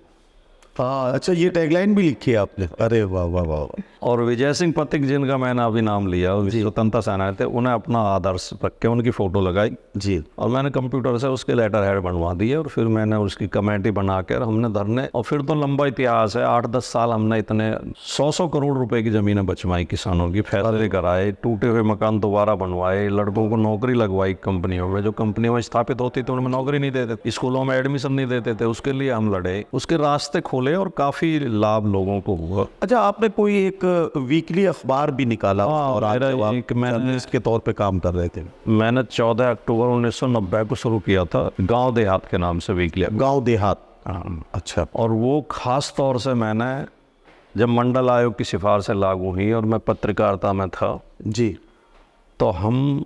हाँ, अच्छा, ये टैगलाइन भी लिखी है आपने? अरे वाह वाह वाह। और विजय सिंह पथिक जिनका मैंने अभी नाम लिया, स्वतंत्रता सेनानी थे, उन्हें अपना आदर्श रख के उनकी फ़ोटो लगाई जी और मैंने कंप्यूटर से उसके लेटर हेड बनवा दिए और फिर मैंने उसकी कमेटी बना कर हमने धरने, और फिर तो लंबा इतिहास है, 8-10 साल हमने इतने 100 करोड़ रुपए की ज़मीनें बचवाई किसानों की, फैसले कराए, टूटे हुए मकान दोबारा बनवाए, लड़कों को नौकरी लगवाई कंपनियों में, जो कंपनियों में स्थापित होती थी उनमें नौकरी नहीं देते, स्कूलों में एडमिशन नहीं देते थे, उसके लिए हम लड़े, उसके रास्ते खोले खोले और काफ़ी लाभ लोगों को हुआ। अच्छा, आपने कोई एक वीकली अखबार भी निकाला और मेरा आप एक मैंने जर्नलिस्ट के तौर पे काम कर रहे थे। मैंने 14 अक्टूबर 1990 को शुरू किया था, गांव देहात के नाम से वीकली। गांव देहात, हाँ। अच्छा। और वो खास तौर से मैंने जब मंडल आयोग की सिफारिशें लागू हुई और मैं पत्रकारिता में था जी, तो हम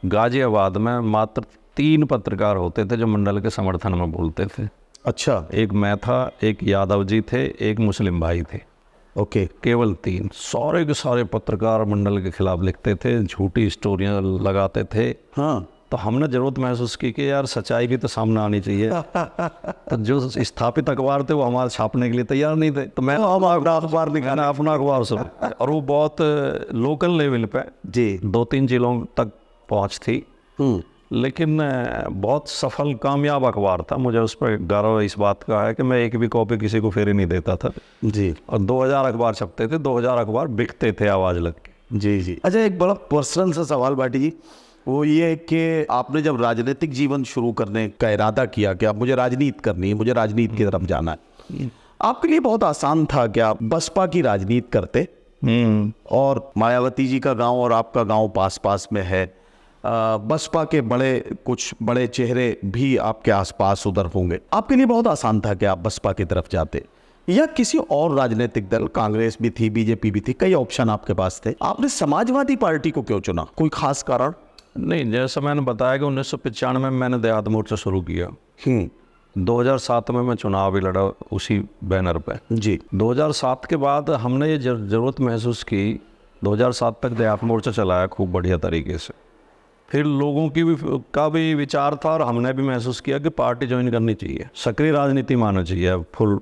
गाजियाबाद में मात्र 3 पत्रकार होते थे जो मंडल के समर्थन में बोलते थे। अच्छा, एक मैं था, एक यादव जी थे, एक मुस्लिम भाई थे, ओके। केवल 3। सारे के सारे पत्रकार मंडल के खिलाफ लिखते थे, झूठी स्टोरियां लगाते थे। हाँ, तो हमने ज़रूरत महसूस की कि यार सच्चाई भी तो सामने आनी चाहिए। तो जो स्थापित अखबार थे वो हमारे छापने के लिए तैयार नहीं थे, तो मैंने अपना अखबार निकाला, अपना अखबार शुरू। और वो बहुत लोकल लेवल पे जी, 2-3 जिलों तक पहुंच थी, लेकिन बहुत सफल कामयाब अखबार था। मुझे उस पर गर्व इस बात का है कि मैं एक भी कॉपी किसी को फेरी नहीं देता था जी। और 2000 अखबार छपते थे, 2000 अखबार बिकते थे आवाज़ लग के। जी जी। अच्छा, एक बड़ा पर्सनल सा सवाल भाटी जी, वो ये कि आपने जब राजनीतिक जीवन शुरू करने का इरादा किया कि अब मुझे राजनीति करनी है, मुझे राजनीति की तरफ जाना है, आपके लिए बहुत आसान था कि आप बसपा की राजनीति करते और मायावती जी का गांव और आपका गांव पास पास में है, बसपा के कुछ बड़े चेहरे भी आपके आसपास उधर होंगे, आपके लिए बहुत आसान था कि आप बसपा की तरफ जाते, या किसी और राजनीतिक दल, कांग्रेस भी थी, बीजेपी भी थी, कई ऑप्शन आपके पास थे, आपने समाजवादी पार्टी को क्यों चुना? कोई खास कारण? नहीं, जैसा मैंने बताया कि 1995 में मैंने देहात मोर्चा शुरू किया। 2007 में मैं चुनाव भी लड़ा उसी बैनर पे जी। 2007 के बाद हमने ये ज़रूरत महसूस की, 2007 तक देहात मोर्चा चलाया खूब बढ़िया तरीके से। फिर लोगों का भी विचार था और हमने भी महसूस किया कि पार्टी ज्वाइन करनी चाहिए, सक्रिय राजनीति माननी चाहिए,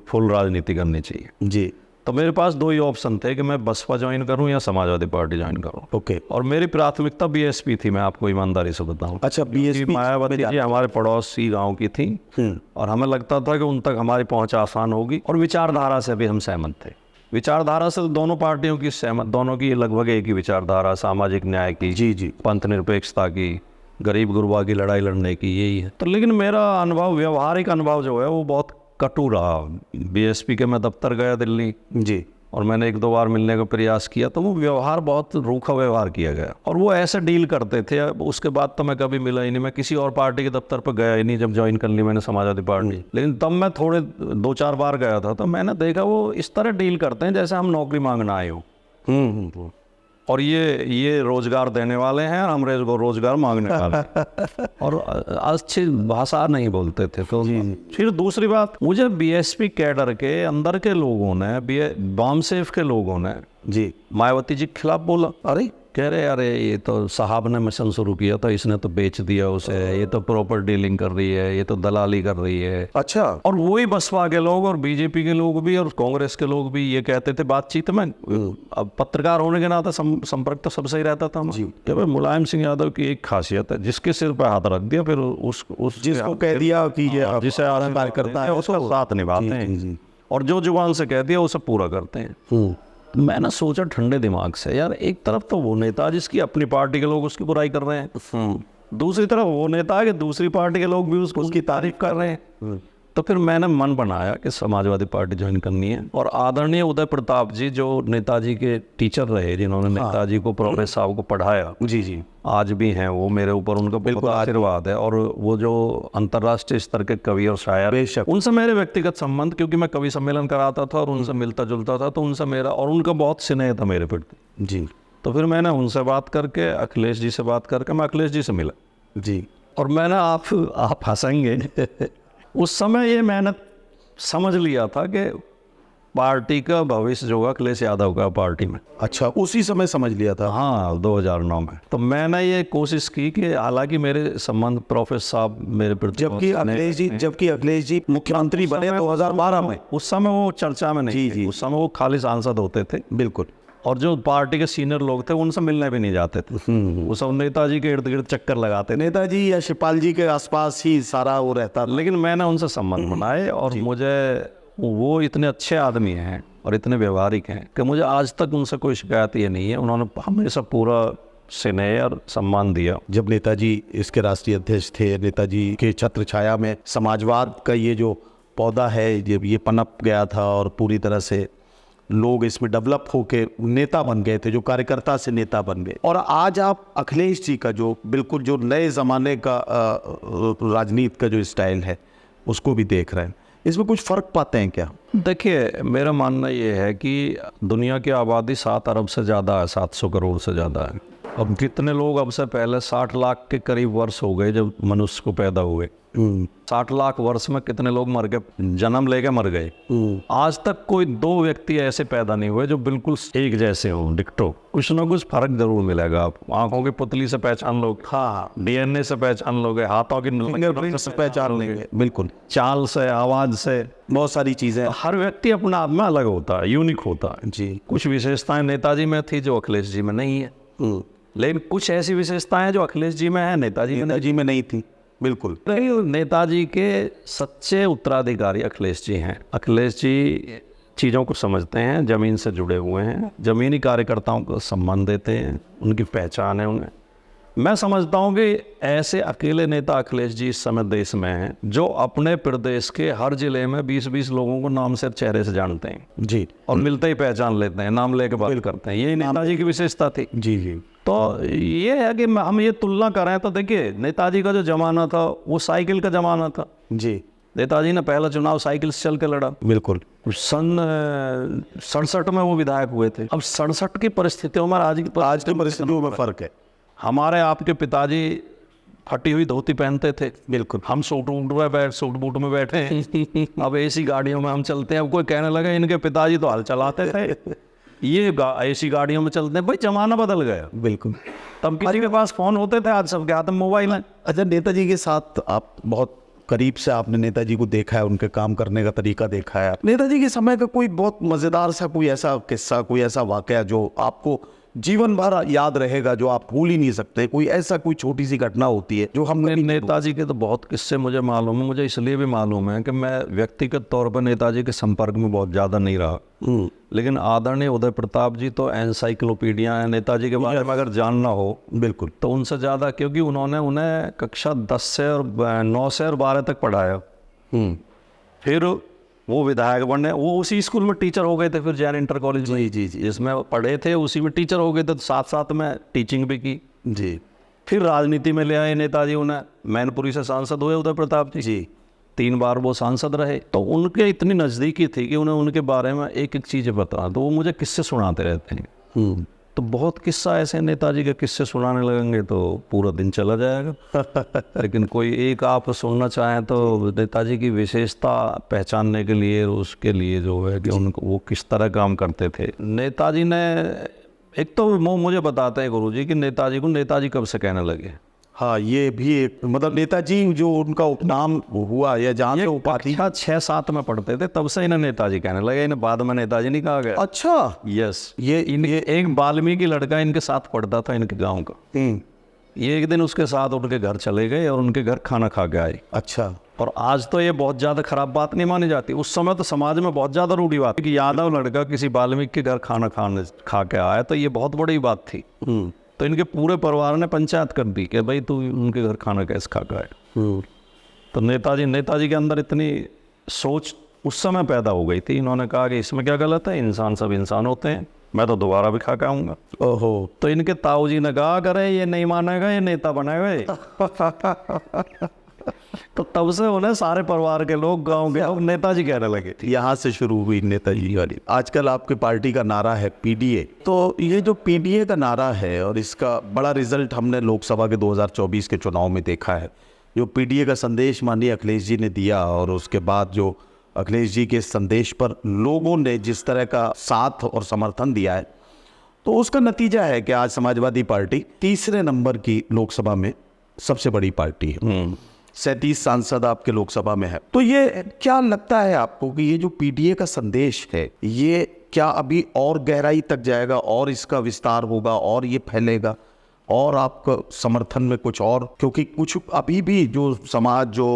फुल राजनीति करनी चाहिए जी। तो मेरे पास 2 ही ऑप्शन थे कि मैं बसपा ज्वाइन करूं या समाजवादी पार्टी ज्वाइन करूं। ओके। और मेरी प्राथमिकता बीएसपी थी, मैं आपको ईमानदारी से बताऊं। अच्छा, बीएसपी मायावती जी हमारे पड़ोसी गांव की थी और हमें लगता था कि उन तक हमारी पहुंच आसान होगी, और विचारधारा से भी हम सहमत थे। विचारधारा से दोनों पार्टियों की सहमत, दोनों की लगभग एक ही विचारधारा, सामाजिक न्याय की, जी जी, पंथ निरपेक्षता की, गरीब गुरबा की लड़ाई लड़ने की, यही है। तो लेकिन मेरा अनुभव, व्यवहारिक अनुभव जो है वो बहुत कटु रहा। बीएसपी के मैं दफ्तर गया दिल्ली जी, और मैंने 1-2 बार मिलने का प्रयास किया, तो वो व्यवहार बहुत रूखा व्यवहार किया गया और वो ऐसे डील करते थे। उसके बाद तो मैं कभी मिला ही नहीं, मैं किसी और पार्टी के दफ्तर पर गया ही नहीं जब ज्वाइन कर ली मैंने समाजवादी पार्टी। लेकिन तब मैं थोड़े 2-4 बार गया था, तो मैंने देखा वो इस तरह डील करते हैं जैसे हम नौकरी मांगना आए हो, और ये रोजगार देने वाले हैं और हम रोजगार मांगने वाले और अच्छी भाषा नहीं बोलते थे। तो फिर दूसरी बात, मुझे बीएसपी कैडर के अंदर के लोगों ने, बामसेफ के लोगों ने जी, मायावती जी के खिलाफ बोला। अरे कह रहे अरे ये तो साहब ने मिशन शुरू किया था, इसने तो बेच दिया उसे, ये तो प्रॉपर डीलिंग कर रही है, ये तो दलाली कर रही है। अच्छा। और वही बसपा के लोग और बीजेपी के लोग भी और कांग्रेस के लोग भी ये कहते थे बातचीत में। अब पत्रकार होने के नाते संपर्क तो सबसे ही रहता था जी। मुलायम सिंह यादव की एक खासियत है, जिसके सिर पर हाथ रख दिया फिर उस जिसको कह दिया कि ये जिसे आरंभ करता है उसको साथ निभाते हैं, और जो जुबान से कह दिया उसे पूरा करते हैं। मैंने सोचा ठंडे दिमाग से, यार एक तरफ तो वो नेता जिसकी अपनी पार्टी के लोग उसकी बुराई कर रहे हैं, दूसरी तरफ वो नेता कि दूसरी पार्टी के लोग भी उसकी तारीफ कर रहे हैं। तो फिर मैंने मन बनाया कि समाजवादी पार्टी ज्वाइन करनी है। और आदरणीय उदय प्रताप जी जो नेताजी के टीचर रहे, जिन्होंने नेताजी को, प्रोफेसर साहब को पढ़ाया, जी जी, आज भी हैं वो, मेरे ऊपर उनका बिल्कुल आशीर्वाद है। और वो जो अंतर्राष्ट्रीय स्तर के कवि और शायर, उनसे मेरे व्यक्तिगत संबंध, क्योंकि मैं कवि सम्मेलन कराता था और उनसे मिलता जुलता था, तो उनसे मेरा और उनका बहुत स्नेह था मेरे प्रति जी। तो फिर मैंने उनसे बात करके, अखिलेश जी से बात करके, मैं अखिलेश जी से मिला जी। और मैंने, आप हंसेंगे, उस समय ये मैंने समझ लिया था कि पार्टी का भविष्य जो होगा अखिलेश यादव का पार्टी में। अच्छा, उसी समय समझ लिया था? हाँ, 2009 में। तो मैंने ये कोशिश की कि हालांकि मेरे संबंध प्रोफेसर साहब मेरे प्रति, जबकि अखिलेश जी मुख्यमंत्री बने 2012 में, उस समय वो चर्चा में नहीं थे, उस समय वो खाली सांसद होते थे। बिल्कुल। और जो पार्टी के सीनियर लोग थे उनसे मिलने भी नहीं जाते थे, वो सब नेताजी के इर्द गिर्द चक्कर लगाते, नेताजी या शिवपाल जी के आसपास ही सारा वो रहता। लेकिन मैंने उनसे संबंध बनाए और मुझे वो इतने अच्छे आदमी हैं और इतने व्यवहारिक हैं कि मुझे आज तक उनसे कोई शिकायत ये नहीं है। उन्होंने हमेशा पूरा स्नेह और सम्मान दिया। जब नेताजी इसके राष्ट्रीय अध्यक्ष थे, नेताजी के छत्र छाया में समाजवाद का ये जो पौधा है, ये पनप गया था और पूरी तरह से लोग इसमें डेवलप होके नेता बन गए थे, जो कार्यकर्ता से नेता बन गए। और आज आप अखिलेश जी का जो बिल्कुल जो नए ज़माने का राजनीति का जो स्टाइल है उसको भी देख रहे हैं, इसमें कुछ फ़र्क पाते हैं क्या? देखिए, मेरा मानना ये है कि दुनिया की आबादी 7 अरब से ज़्यादा है, 700 करोड़ से ज़्यादा है। अब कितने लोग अब से पहले 60 लाख के करीब वर्ष हो गए जब मनुष्य को पैदा हुए। 60 लाख वर्ष में कितने लोग मर गए, जन्म लेके मर गए। आज तक कोई 2 व्यक्ति ऐसे पैदा नहीं हुए जो बिल्कुल एक जैसे हों, डिक्टो। कुछ ना कुछ फर्क जरूर मिलेगा। आप आंखों की पुतली से पहचान लोगे, हाँ, डीएनए से पहचान लोगे, हाथों की फिंगरप्रिंट से पहचान लेंगे, बिल्कुल, चाल से, आवाज से, बहुत सारी चीज़ें। हर व्यक्ति अपने आप में अलग होता है, यूनिक होता है जी। कुछ विशेषताएं नेताजी में थी जो अखिलेश जी में नहीं है, लेकिन कुछ ऐसी विशेषताएं जो अखिलेश जी में है नेताजी में नहीं थी। बिल्कुल, नेताजी के सच्चे उत्तराधिकारी अखिलेश जी हैं। अखिलेश जी चीज़ों को समझते हैं, ज़मीन से जुड़े हुए हैं, ज़मीनी कार्यकर्ताओं को सम्मान देते हैं, उनकी पहचान है उन्हें। मैं समझता हूँ कि ऐसे अकेले नेता अखिलेश जी इस समय देश में हैं जो अपने प्रदेश के हर जिले में 20-20 लोगों को नाम से, चेहरे से जानते हैं जी, और मिलते ही पहचान लेते हैं, नाम लेके बात करते हैं। यही नेताजी की विशेषता थी। जी जी। तो ये है कि हम ये तुलना कर रहे हैं तो देखिए, नेताजी का जो ज़माना था वो साइकिल का ज़माना था जी। नेताजी ने पहला चुनाव साइकिल से चल के लड़ा। बिल्कुल। सन 67 में वो विधायक हुए थे। अब 67 की परिस्थितियों में आज की परिस्थितियों में फ़र्क है। हमारे आपके पिताजी फटी हुई धोती पहनते थे, बिल्कुल, हम सूट बूट में बैठे हैं। अब एसी गाड़ियों में हम चलते हैं। अब कोई कहने लगा इनके पिताजी तो हल चलाते थे, ये एसी गाड़ियों में चलते हैं। भाई जमाना बदल गया। बिल्कुल। तब किसी के पास फ़ोन होते थे, आज सबके हाथ में मोबाइल है। अच्छा, नेताजी के साथ आप बहुत करीब से आपने नेताजी को देखा है, उनके काम करने का तरीका देखा है। नेताजी के समय का कोई बहुत मज़ेदार सा कोई ऐसा किस्सा, कोई ऐसा वाकया जो आपको जीवन भर याद रहेगा, जो आप भूल ही नहीं सकते? कोई ऐसा कोई छोटी सी घटना होती है जो हम नेताजी के तो बहुत किस्से मुझे मालूम है। मुझे इसलिए भी मालूम है कि मैं व्यक्तिगत तौर पर नेताजी के संपर्क में बहुत ज़्यादा नहीं रहा, लेकिन आदरणीय उदय प्रताप जी तो एनसाइक्लोपीडिया है नेताजी के बारे में। अगर जानना हो बिल्कुल तो उनसे ज़्यादा, क्योंकि उन्होंने उन्हें कक्षा 10 से और 9 से और 12 तक पढ़ाया। फिर वो विधायक बने, वो उसी स्कूल में टीचर हो गए थे, फिर जैन इंटर कॉलेज में जी जिसमें पढ़े थे उसी में टीचर हो गए थे, तो साथ साथ में टीचिंग भी की जी। फिर राजनीति में ले आए नेताजी, उन्हें मैनपुरी से सांसद हुए उदय प्रताप जी 3 बार वो सांसद रहे। तो उनके इतनी नज़दीकी थी कि उन्हें उनके बारे में एक एक चीज़ पता, तो वो मुझे किस्से सुनाते रहते हैं। तो बहुत किस्सा ऐसे नेताजी के किस्से सुनाने लगेंगे तो पूरा दिन चला जाएगा। लेकिन कोई एक आप सुनना चाहें तो नेताजी की विशेषता पहचानने के लिए, उसके लिए जो है कि उनको वो किस तरह काम करते थे। नेताजी ने एक तो वो मुझे बताते हैं गुरुजी कि नेताजी को नेताजी कब से कहने लगे। हाँ, ये भी एक मतलब नेताजी जो उनका उपनाम हुआ या जहाँ से उपाधि 6-7 में पढ़ते थे तब से इन्हें नेताजी कहने लगे, इन्हें बाद में नेताजी नहीं कहा गया। अच्छा, यस। ये एक वाल्मीकि लड़का इनके साथ पढ़ता था इनके गांव का, ये एक दिन उसके साथ उनके घर चले गए और उनके घर खाना खा के आए। अच्छा। और आज तो ये बहुत ज़्यादा खराब बात नहीं मानी जाती, उस समय तो समाज में बहुत ज़्यादा रूढ़ी बात कि यादव लड़का किसी वाल्मीकि के घर खाना खा के आया, तो ये बहुत बड़ी बात थी। तो इनके पूरे परिवार ने पंचायत कर दी कि भाई तू उनके घर खाना कैसे खा के आए। तो नेताजी के अंदर इतनी सोच उस समय पैदा हो गई थी। इन्होंने कहा कि इसमें क्या गलत है, इंसान सब इंसान होते हैं, मैं तो दोबारा भी खा के आऊँगा। ओहो। तो इनके ताऊ जी ने कहा करे ये नहीं मानेगा, ये नेता बनेगा। तो तब से उन्हें सारे परिवार के लोग गाँव के नेताजी कहने लगे। यहाँ से शुरू हुई नेताजी वाली। आजकल आपके पार्टी का नारा है पीडीए, तो ये जो पीडीए का नारा है और इसका बड़ा रिजल्ट हमने लोकसभा के 2024 के चुनाव में देखा है। जो पीडीए का संदेश माननीय अखिलेश जी ने दिया और उसके बाद जो अखिलेश जी के संदेश पर लोगों ने जिस तरह का साथ और समर्थन दिया है, तो उसका नतीजा है कि आज समाजवादी पार्टी 3रे नंबर की लोकसभा में सबसे बड़ी पार्टी है। 37 सांसद आपके लोकसभा में है। तो ये क्या लगता है आपको कि ये जो पीडीए का संदेश है ये क्या अभी और गहराई तक जाएगा और इसका विस्तार होगा और ये फैलेगा और आपका समर्थन में कुछ और, क्योंकि कुछ अभी भी जो समाज जो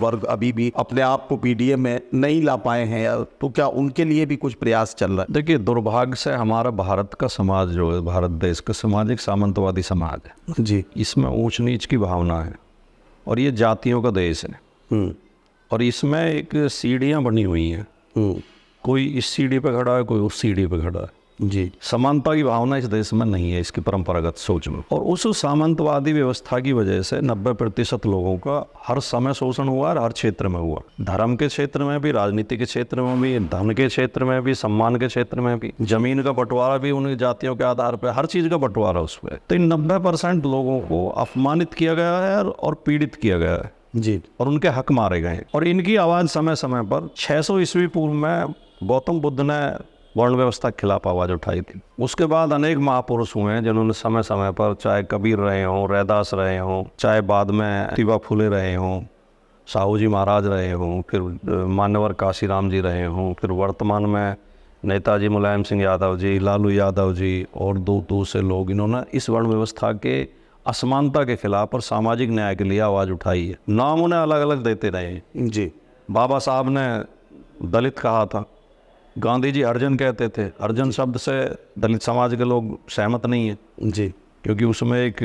वर्ग अभी भी अपने आप को पीडीए में नहीं ला पाए हैं, तो क्या उनके लिए भी कुछ प्रयास चल रहा है? देखिए, दुर्भाग्य से हमारा भारत का समाज जो है, भारत देश का समाज एक सामंतवादी समाज है जी। इसमें ऊंच नीच की भावना है और ये जातियों का देश है। और इसमें एक सीढ़ियाँ बनी हुई हैं, कोई इस सीढ़ी पे खड़ा है, कोई उस सीढ़ी पे खड़ा है जी। समानता की भावना इस देश में नहीं है, इसकी परंपरागत सोच में। और उस सामंतवादी व्यवस्था की वजह से 90% लोगों का हर समय शोषण हुआ और हर क्षेत्र में हुआ, धर्म के क्षेत्र में भी, राजनीति के क्षेत्र में भी, धन के क्षेत्र में भी, सम्मान के क्षेत्र में भी, जमीन का बंटवारा भी उन जातियों के आधार पर, हर चीज़ का बंटवारा उस पर। तो इन 90% लोगों को अपमानित किया गया है और पीड़ित किया गया है जी, और उनके हक मारे गए हैं। और इनकी आवाज़ समय समय पर 600 ईस्वी पूर्व में गौतम बुद्ध ने वर्ण व्यवस्था के खिलाफ आवाज़ उठाई थी। उसके बाद अनेक महापुरुष हुए हैं जिन्होंने समय समय पर, चाहे कबीर रहे हों, रैदास रहे हों, चाहे बाद में तिवा फुले रहे हों, साहू जी महाराज रहे हों, फिर मान्यवर काशीराम जी रहे हों, फिर वर्तमान में नेताजी मुलायम सिंह यादव जी, लालू यादव जी और दूसरे लोग, इन्होंने इस वर्ण व्यवस्था के असमानता के खिलाफ और सामाजिक न्याय के लिए आवाज़ उठाई है। नाम उन्हें अलग अलग देते रहे हैं जी। बाबा साहब ने दलित कहा था, गांधी जी हरिजन कहते थे। हरिजन शब्द से दलित समाज के लोग सहमत नहीं है जी, क्योंकि उसमें एक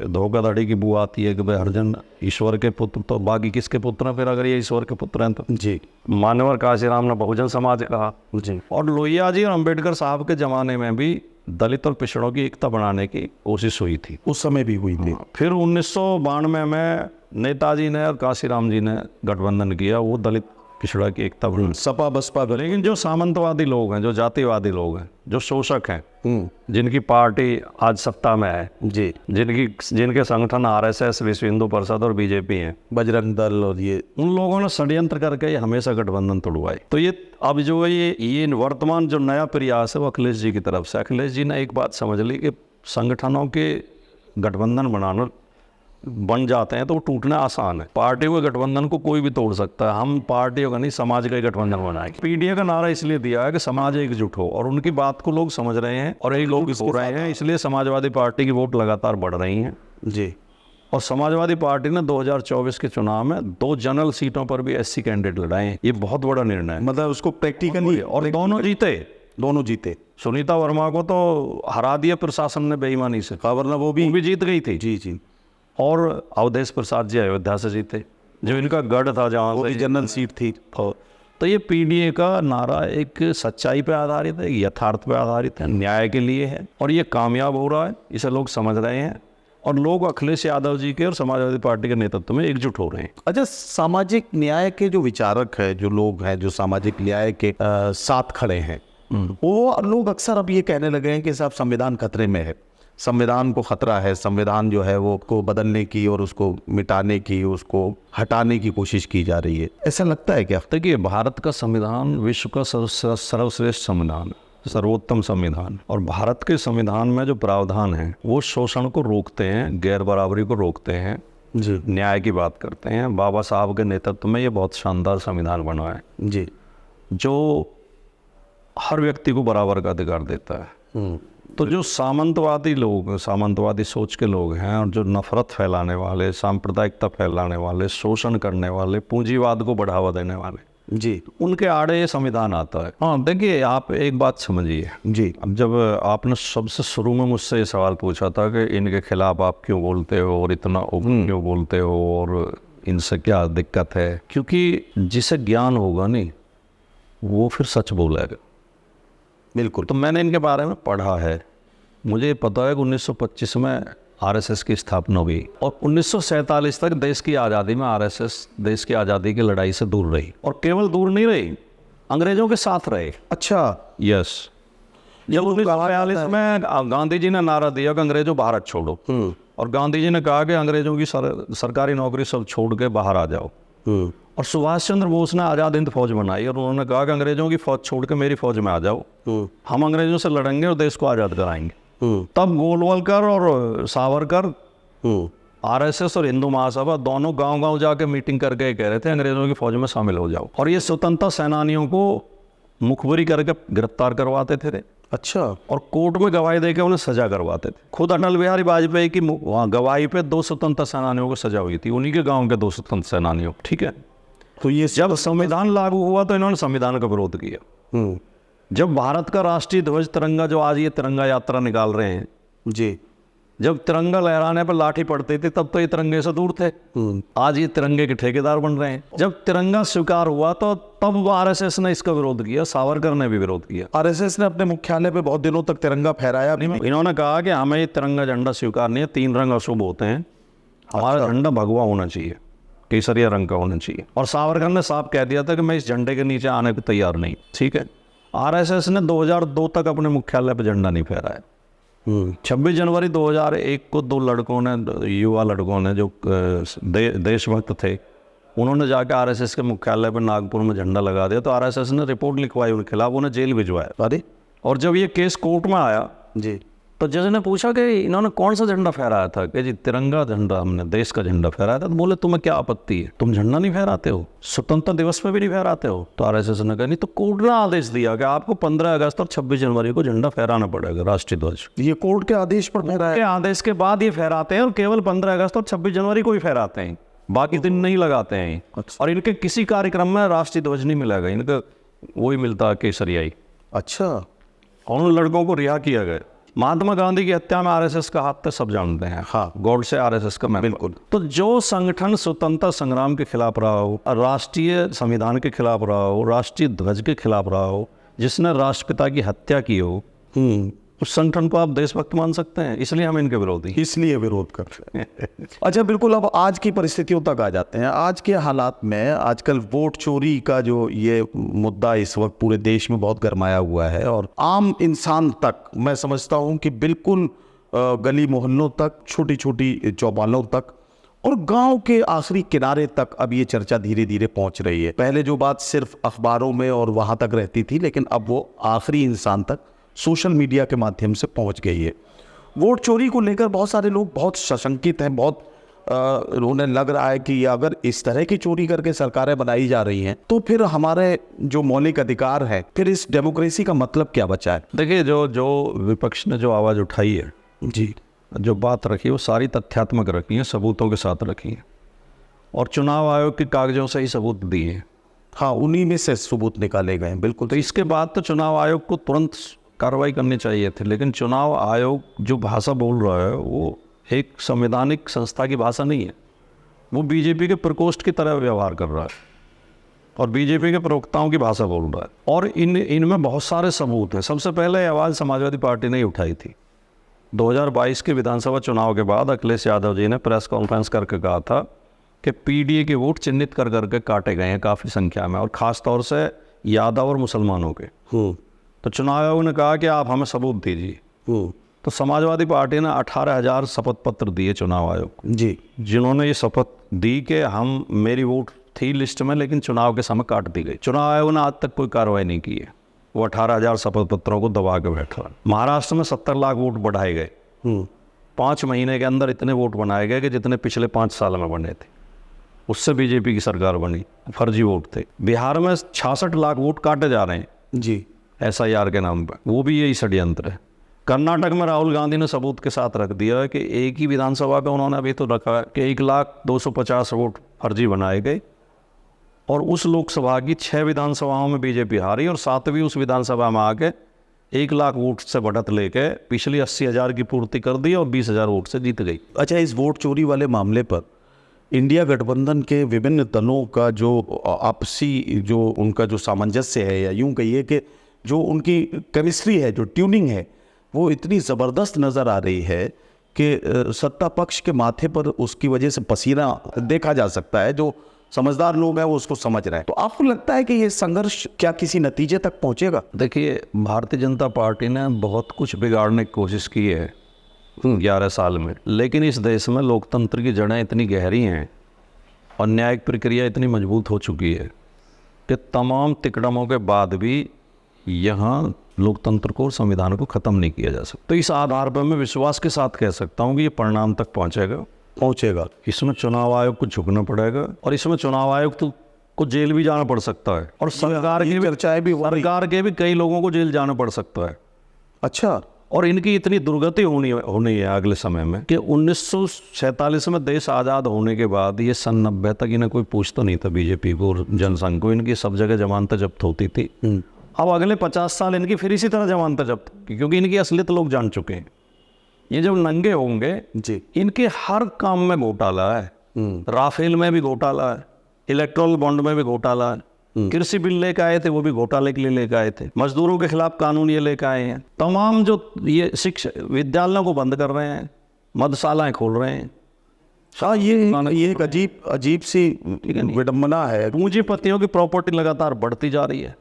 धोखाधड़ी की बू आती है कि भाई हरिजन ईश्वर के पुत्र, तो बाकी किसके पुत्र हैं फिर अगर ये ईश्वर के पुत्र हैं तो। जी। मान्यवर काशीराम ने बहुजन समाज कहा जी। और लोहिया जी और अम्बेडकर साहब के ज़माने में भी दलित और पिछड़ों की एकता बनाने की कोशिश हुई थी, उस समय भी हुई थी। फिर 1992 में नेताजी ने और काशीराम जी ने गठबंधन किया, वो दलित पिछड़ा की एकता बना, सपा बसपा। लेकिन जो सामंतवादी लोग हैं, जो जातिवादी लोग हैं, जो शोषक हैं, जिनकी पार्टी आज सत्ता में है जी, जिनके संगठन आरएसएस, विश्व हिंदू परिषद और बीजेपी हैं, बजरंग दल, और ये उन लोगों ने षड्यंत्र करके हमेशा गठबंधन तोड़वाए। तो ये अब जो है ये वर्तमान जो नया प्रयास है वो अखिलेश जी की तरफ से, अखिलेश जी ने एक बात समझ ली कि संगठनों के गठबंधन बन जाते हैं तो वो टूटना आसान है। पार्टियों के गठबंधन को कोई भी तोड़ सकता है, हम पार्टियों का नहीं समाज का ही गठबंधन बनाएंगे। पीडीए का नारा इसलिए दिया है कि समाज एकजुट हो, और उनकी बात को लोग समझ रहे हैं और एक लोग हो रहे हैं, इसलिए समाजवादी पार्टी की वोट लगातार बढ़ रही हैं जी। और समाजवादी पार्टी ने 2024 के चुनाव में 2 जनरल सीटों पर भी एससी कैंडिडेट लड़ाए हैं। ये बहुत बड़ा निर्णय है, मतलब उसको प्रैक्टिकली, और दोनों जीते। सुनीता वर्मा को तो हरा दिया प्रशासन ने बेईमानी से, वरना वो भी जीत गई थी। जी जी। और अवधेश प्रसाद जी अयोध्या से जीते, जो इनका गढ़ था, जहाँ वो भी जनरल सीट थी। तो ये पीडीए का नारा एक सच्चाई पे आधारित है, यथार्थ पे आधारित है, न्याय के लिए है, और ये कामयाब हो रहा है, इसे लोग समझ रहे हैं और लोग अखिलेश यादव जी के और समाजवादी पार्टी के नेतृत्व में एकजुट हो रहे हैं। अच्छा, सामाजिक न्याय के जो विचारक है, जो लोग हैं जो सामाजिक न्याय के साथ खड़े हैं, वो लोग अक्सर अब ये कहने लगे हैं कि साहब संविधान खतरे में है, संविधान को खतरा है, संविधान जो है वो को बदलने की और उसको मिटाने की, उसको हटाने की कोशिश की जा रही है। ऐसा लगता है क्या? देखिए, भारत का संविधान विश्व का सर्वश्रेष्ठ संविधान, सर्वोत्तम संविधान, और भारत के संविधान में जो प्रावधान है वो शोषण को रोकते हैं, गैर बराबरी को रोकते हैं जी, न्याय की बात करते हैं। बाबा साहब के नेतृत्व में ये बहुत शानदार संविधान बना है जी, जो हर व्यक्ति को बराबर का अधिकार देता है। तो जो सामंतवादी लोग, सामंतवादी सोच के लोग हैं, और जो नफरत फैलाने वाले, सांप्रदायिकता फैलाने वाले, शोषण करने वाले, पूंजीवाद को बढ़ावा देने वाले जी, उनके आड़े ये संविधान आता है। हाँ, देखिए, आप एक बात समझिए जी। अब जब आपने सबसे शुरू में मुझसे ये सवाल पूछा था कि इनके खिलाफ आप क्यों बोलते हो और इतना क्यों बोलते हो और इनसे क्या दिक्कत है, क्योंकि जिसे ज्ञान होगा नहीं वो फिर सच बोलेगा। बिल्कुल। तो मैंने इनके बारे में पढ़ा है, मुझे पता है कि 1925 में आरएसएस की स्थापना हुई और 1947 तक देश की आज़ादी में आरएसएस देश की आज़ादी की लड़ाई से दूर रही, और केवल दूर नहीं रही, अंग्रेजों के साथ रहे। अच्छा, यस। जब 1942 में गांधी जी ने नारा दिया कि अंग्रेजों भारत छोड़ो, और गांधी जी ने कहा कि अंग्रेजों की सरकारी नौकरी सब छोड़ के बाहर आ जाओ, और सुभाष चंद्र बोस ने आज़ाद हिंद फौज बनाई और उन्होंने कहा कि अंग्रेजों की फौज छोड़ के मेरी फौज में आ जाओ, हम अंग्रेजों से लड़ेंगे और देश को आज़ाद कराएंगे। तब गोलवलकर और सावरकर, आरएसएस और हिंदू महासभा दोनों गांव-गांव जाके मीटिंग करके कह रहे थे अंग्रेजों की फौज में शामिल हो जाओ, और ये स्वतंत्रता सेनानियों को मुखबरी करके गिरफ्तार करवाते थे। अच्छा। और कोर्ट में गवाही देकर उन्हें सजा करवाते थे। खुद अटल बिहारी वाजपेयी की गवाही पे 2 स्वतंत्रता सेनानियों को सजा हुई थी, उन्हीं के गाँव के 2 स्वतंत्र सेनानियों। ठीक है, तो ये जब संविधान लागू हुआ तो इन्होंने संविधान का विरोध किया। जब भारत का राष्ट्रीय ध्वज तिरंगा, जो आज ये तिरंगा यात्रा निकाल रहे हैं जी, जब तिरंगा लहराने पर लाठी पड़ती थी तब तो ये तिरंगे से दूर थे। आज ये तिरंगे के ठेकेदार बन रहे हैं। जब तिरंगा स्वीकार हुआ तो तब आरएसएस ने इसका विरोध किया, सावरकर ने भी विरोध किया। आरएसएस ने अपने मुख्यालय पे बहुत दिनों तक तिरंगा फहराया। इन्होंने कहा कि हमें ये तिरंगा झंडा स्वीकार नहीं है, 3 रंग अशुभ होते हैं, हमारा झंडा भगवा होना चाहिए, केसरिया रंग का होना चाहिए। और सावरकर ने साफ कह दिया था कि मैं इस झंडे के नीचे आने को तैयार नहीं। ठीक है, आरएसएस ने 2002 तक अपने मुख्यालय पर झंडा नहीं फहराया। 26 जनवरी 2001 को 2 लड़कों ने, युवा लड़कों ने जो देशभक्त थे, उन्होंने जाकर आरएसएस के मुख्यालय पर नागपुर में झंडा लगा दिया। तो आरएसएस ने रिपोर्ट लिखवाई उनके खिलाफ, उन्हें जेल भिजवाया। अरे, और जब ये केस कोर्ट में आया जी, तो जज ने पूछा कि इन्होंने कौन सा झंडा फहराया था, कि जी तिरंगा झंडा, हमने देश का झंडा फहराया था। तो बोले तुम्हें क्या आपत्ति है, तुम झंडा नहीं फहराते हो, स्वतंत्रता दिवस पे भी नहीं फहराते हो। तो आरएसएस ने कहा नहीं, तो कोर्ट ने आदेश दिया कि आपको 15 अगस्त और 26 जनवरी को झंडा फहराना पड़ेगा, राष्ट्रीय ध्वज। ये कोर्ट के आदेश पर फहराया? के आदेश के बाद ये फहराते हैं और केवल 15 अगस्त और 26 जनवरी को ही फहराते हैं, बाकी दिन नहीं लगाते हैं। और इनके किसी कार्यक्रम में राष्ट्रीय ध्वज नहीं मिलेगा, इनका वही मिलता है, केसरियाई। अच्छा। और उन लड़कों को रिहा किया गया। महात्मा गांधी की हत्या में आरएसएस का हाथ तो सब जानते हैं। हाँ, गॉडसे आरएसएस का मेंबर। बिल्कुल। तो जो संगठन स्वतंत्रता संग्राम के खिलाफ रहा हो, राष्ट्रीय संविधान के खिलाफ रहा हो, राष्ट्रीय ध्वज के खिलाफ रहा हो, जिसने राष्ट्रपिता की हत्या की हो, उस संगठन को आप देशभक्त मान सकते हैं। इसलिए हम इनके विरोधी, इसलिए विरोध कर रहे हैं। अच्छा, बिल्कुल। अब आज की परिस्थितियों तक आ जाते हैं। आज के हालात में आजकल वोट चोरी का जो ये मुद्दा इस वक्त पूरे देश में बहुत गरमाया हुआ है, और आम इंसान तक, मैं समझता हूं कि बिल्कुल गली मोहल्लों तक, छोटी छोटी चौपालों तक और गांव के आखिरी किनारे तक अब ये चर्चा धीरे धीरे पहुंच रही है। पहले जो बात सिर्फ अखबारों में और वहां तक रहती थी, लेकिन अब वो आखिरी इंसान तक सोशल मीडिया के माध्यम से पहुंच गई है। वोट चोरी को लेकर बहुत सारे लोग बहुत सशंकित हैं, बहुत उन्हें लग रहा है कि अगर इस तरह की चोरी करके सरकारें बनाई जा रही हैं तो फिर हमारे जो मौलिक अधिकार है, फिर इस डेमोक्रेसी का मतलब क्या बचा है? देखिए, जो विपक्ष ने जो आवाज़ उठाई है जी, जो बात रखी है, वो सारी तथ्यात्मक रखी है, सबूतों के साथ रखी है, और चुनाव आयोग के कागजों से ही सबूत दिए हैं। हाँ, उन्हीं में से सबूत निकाले गए हैं। बिल्कुल। तो इसके बाद तो चुनाव आयोग को तुरंत कार्रवाई करनी चाहिए थी, लेकिन चुनाव आयोग जो भाषा बोल रहा है वो एक संवैधानिक संस्था की भाषा नहीं है। वो बीजेपी के प्रकोष्ठ की तरह व्यवहार कर रहा है और बीजेपी के प्रवक्ताओं की भाषा बोल रहा है, और इनमें बहुत सारे सबूत हैं। सबसे पहले आवाज़ समाजवादी पार्टी ने उठाई थी। 2022 के विधानसभा चुनाव के बाद अखिलेश यादव जी ने प्रेस कॉन्फ्रेंस करके कहा था कि पीडीए के वोट चिन्हित कर करके काटे गए हैं काफ़ी संख्या में, और ख़ास तौर से यादव और मुसलमानों के। तो चुनाव आयोग ने कहा कि आप हमें सबूत दीजिए। तो समाजवादी पार्टी ने 18,000 शपथ पत्र दिए चुनाव आयोग को जी, जिन्होंने ये शपथ दी कि हम, मेरी वोट थी लिस्ट में लेकिन चुनाव के समय काट दी गई। चुनाव आयोग ने आज तक कोई कार्रवाई नहीं की है, वो 18,000 शपथ पत्रों को दबा के बैठा है। महाराष्ट्र में 70 लाख वोट बढ़ाए गए, 5 महीने के अंदर इतने वोट बनाए गए कि जितने पिछले 5 साल में बने थे। उससे बीजेपी की सरकार बनी, फर्जी वोट थे। बिहार में 66 लाख वोट काटे जा रहे हैं जी, SIR के नाम पर, वो भी यही षड्यंत्र है। कर्नाटक में राहुल गांधी ने सबूत के साथ रख दिया है कि एक ही विधानसभा पे उन्होंने अभी तो रखा है कि 1,250,000 वोट फर्जी बनाए गए, और उस लोकसभा की 6 विधानसभाओं में बीजेपी हारी, और 7वीं उस विधानसभा में आके 1 लाख वोट से बढ़त लेके पिछली 80,000 की पूर्ति कर दी और 20,000 वोट से जीत गई। अच्छा, इस वोट चोरी वाले मामले पर इंडिया गठबंधन के विभिन्न दलों का जो आपसी जो उनका जो सामंजस्य है, या यूं कहिए कि जो उनकी केमिस्ट्री है, जो ट्यूनिंग है, वो इतनी ज़बरदस्त नज़र आ रही है कि सत्ता पक्ष के माथे पर उसकी वजह से पसीना देखा जा सकता है। जो समझदार लोग हैं वो उसको समझ रहे हैं। तो आपको लगता है कि ये संघर्ष क्या किसी नतीजे तक पहुंचेगा? देखिए, भारतीय जनता पार्टी ने बहुत कुछ बिगाड़ने की कोशिश की है 11 साल में, लेकिन इस देश में लोकतंत्र की जड़ें इतनी गहरी हैं और न्यायिक प्रक्रिया इतनी मजबूत हो चुकी है कि तमाम तिकड़मों के बाद भी यहाँ लोकतंत्र को और संविधान को ख़त्म नहीं किया जा सकता। तो इस आधार पर मैं विश्वास के साथ कह सकता हूँ कि ये परिणाम तक पहुँचेगा। इसमें चुनाव आयोग को झुकना पड़ेगा, और इसमें चुनाव आयोग को जेल भी जाना पड़ सकता है, और सरकार के भी कई लोगों को जेल जाना पड़ सकता है। अच्छा, और इनकी इतनी दुर्गति होनी है अगले समय में कि 1947 में देश आज़ाद होने के बाद ये सन 90 तक इन्हें कोई पूछता नहीं था, बीजेपी को और जनसंघ को। इनकी सब जगह जमानतें जब्त होती थी। अब अगले 50 साल इनकी फिर इसी तरह जमानतें जब्त, क्योंकि इनकी असलियत लोग जान चुके हैं। ये जब नंगे होंगे जी। इनके हर काम में घोटाला है, राफेल में भी घोटाला है, इलेक्ट्रल बॉन्ड में भी घोटाला है, कृषि बिल लेकर आए थे वो भी घोटाले के लिए लेकर आए थे, मजदूरों के खिलाफ कानून ये लेकर आए हैं, तमाम जो ये शिक्षा विद्यालयों को बंद कर रहे हैं, मदशालाएं खोल रहे हैं। हाँ, ये एक अजीब सी विडम्बना है। पूंजीपतियों की प्रॉपर्टी लगातार बढ़ती जा रही है।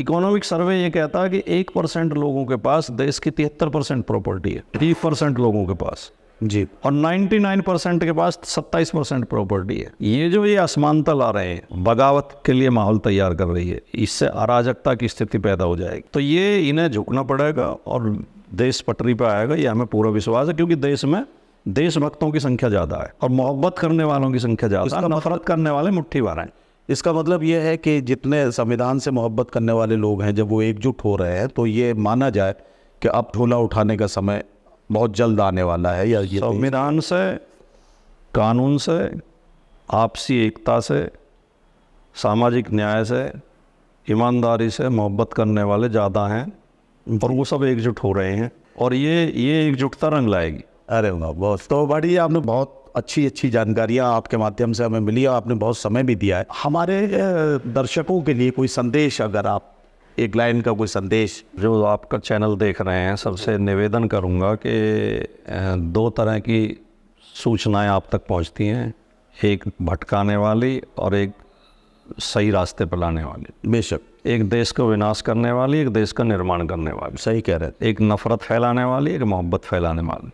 इकोनॉमिक सर्वे ये कहता है कि 1% लोगों के पास देश की 73% प्रॉपर्टी है, 3% लोगों के पास जी, और 99% के पास 27% प्रॉपर्टी है। ये असमानता ला रहे हैं, बगावत के लिए माहौल तैयार कर रही है, इससे अराजकता की स्थिति पैदा हो जाएगी। तो ये इन्हें झुकना पड़ेगा और देश पटरी पर आएगा, ये हमें पूरा विश्वास है, क्योंकि देश में देशभक्तों की संख्या ज़्यादा है और मोहब्बत करने वालों की संख्या ज़्यादा है, नफरत करने वाले मुट्ठी भर हैं। इसका मतलब ये है कि जितने संविधान से मोहब्बत करने वाले लोग हैं, जब वो एकजुट हो रहे हैं, तो ये माना जाए कि अब झोला उठाने का समय बहुत जल्द आने वाला है। या ये संविधान से, कानून से, आपसी एकता से, सामाजिक न्याय से, ईमानदारी से मोहब्बत करने वाले ज़्यादा हैं और वो सब एकजुट हो रहे हैं और ये एकजुटता रंग लाएगी। अरे वाह, बहुत। तो बड़ी आपने बहुत अच्छी जानकारियाँ आपके माध्यम से हमें मिली और आपने बहुत समय भी दिया है। हमारे दर्शकों के लिए कोई संदेश, अगर आप एक लाइन का कोई संदेश। जो आपका चैनल देख रहे हैं, सबसे निवेदन करूंगा कि 2 तरह की सूचनाएं आप तक पहुंचती हैं, एक भटकाने वाली और एक सही रास्ते पर लाने वाली। बेशक, एक देश को विनाश करने वाली, एक देश का निर्माण करने वाली। सही कह रहे हैं। एक नफरत फैलाने वाली, एक मोहब्बत फैलाने वाली।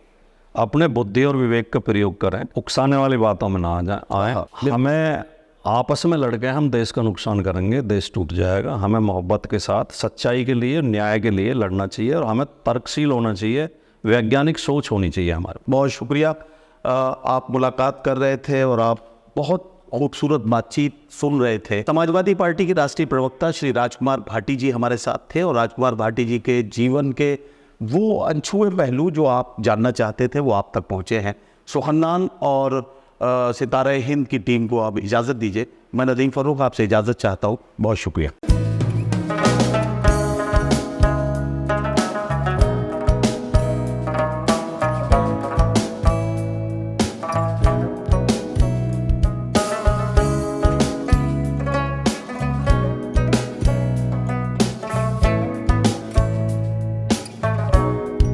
अपने बुद्धि और विवेक का प्रयोग करें, उकसाने वाली बातों में ना आए। हमें आपस में लड़के हम देश का नुकसान करेंगे, देश टूट जाएगा। हमें मोहब्बत के साथ सच्चाई के लिए, न्याय के लिए लड़ना चाहिए और हमें तर्कशील होना चाहिए, वैज्ञानिक सोच होनी चाहिए हमारे। बहुत शुक्रिया। आप मुलाकात कर रहे थे और आप बहुत खूबसूरत बातचीत सुन रहे थे। समाजवादी पार्टी के राष्ट्रीय प्रवक्ता श्री राजकुमार भाटी जी हमारे साथ थे और राजकुमार भाटी जी के जीवन के वो अनछुए पहलू जो आप जानना चाहते थे वो आप तक पहुँचे हैं। सुखन्नान और सितारे हिंद की टीम को आप इजाज़त दीजिए। मैं नदीम फ़ारूक आपसे इजाज़त चाहता हूँ। बहुत शुक्रिया।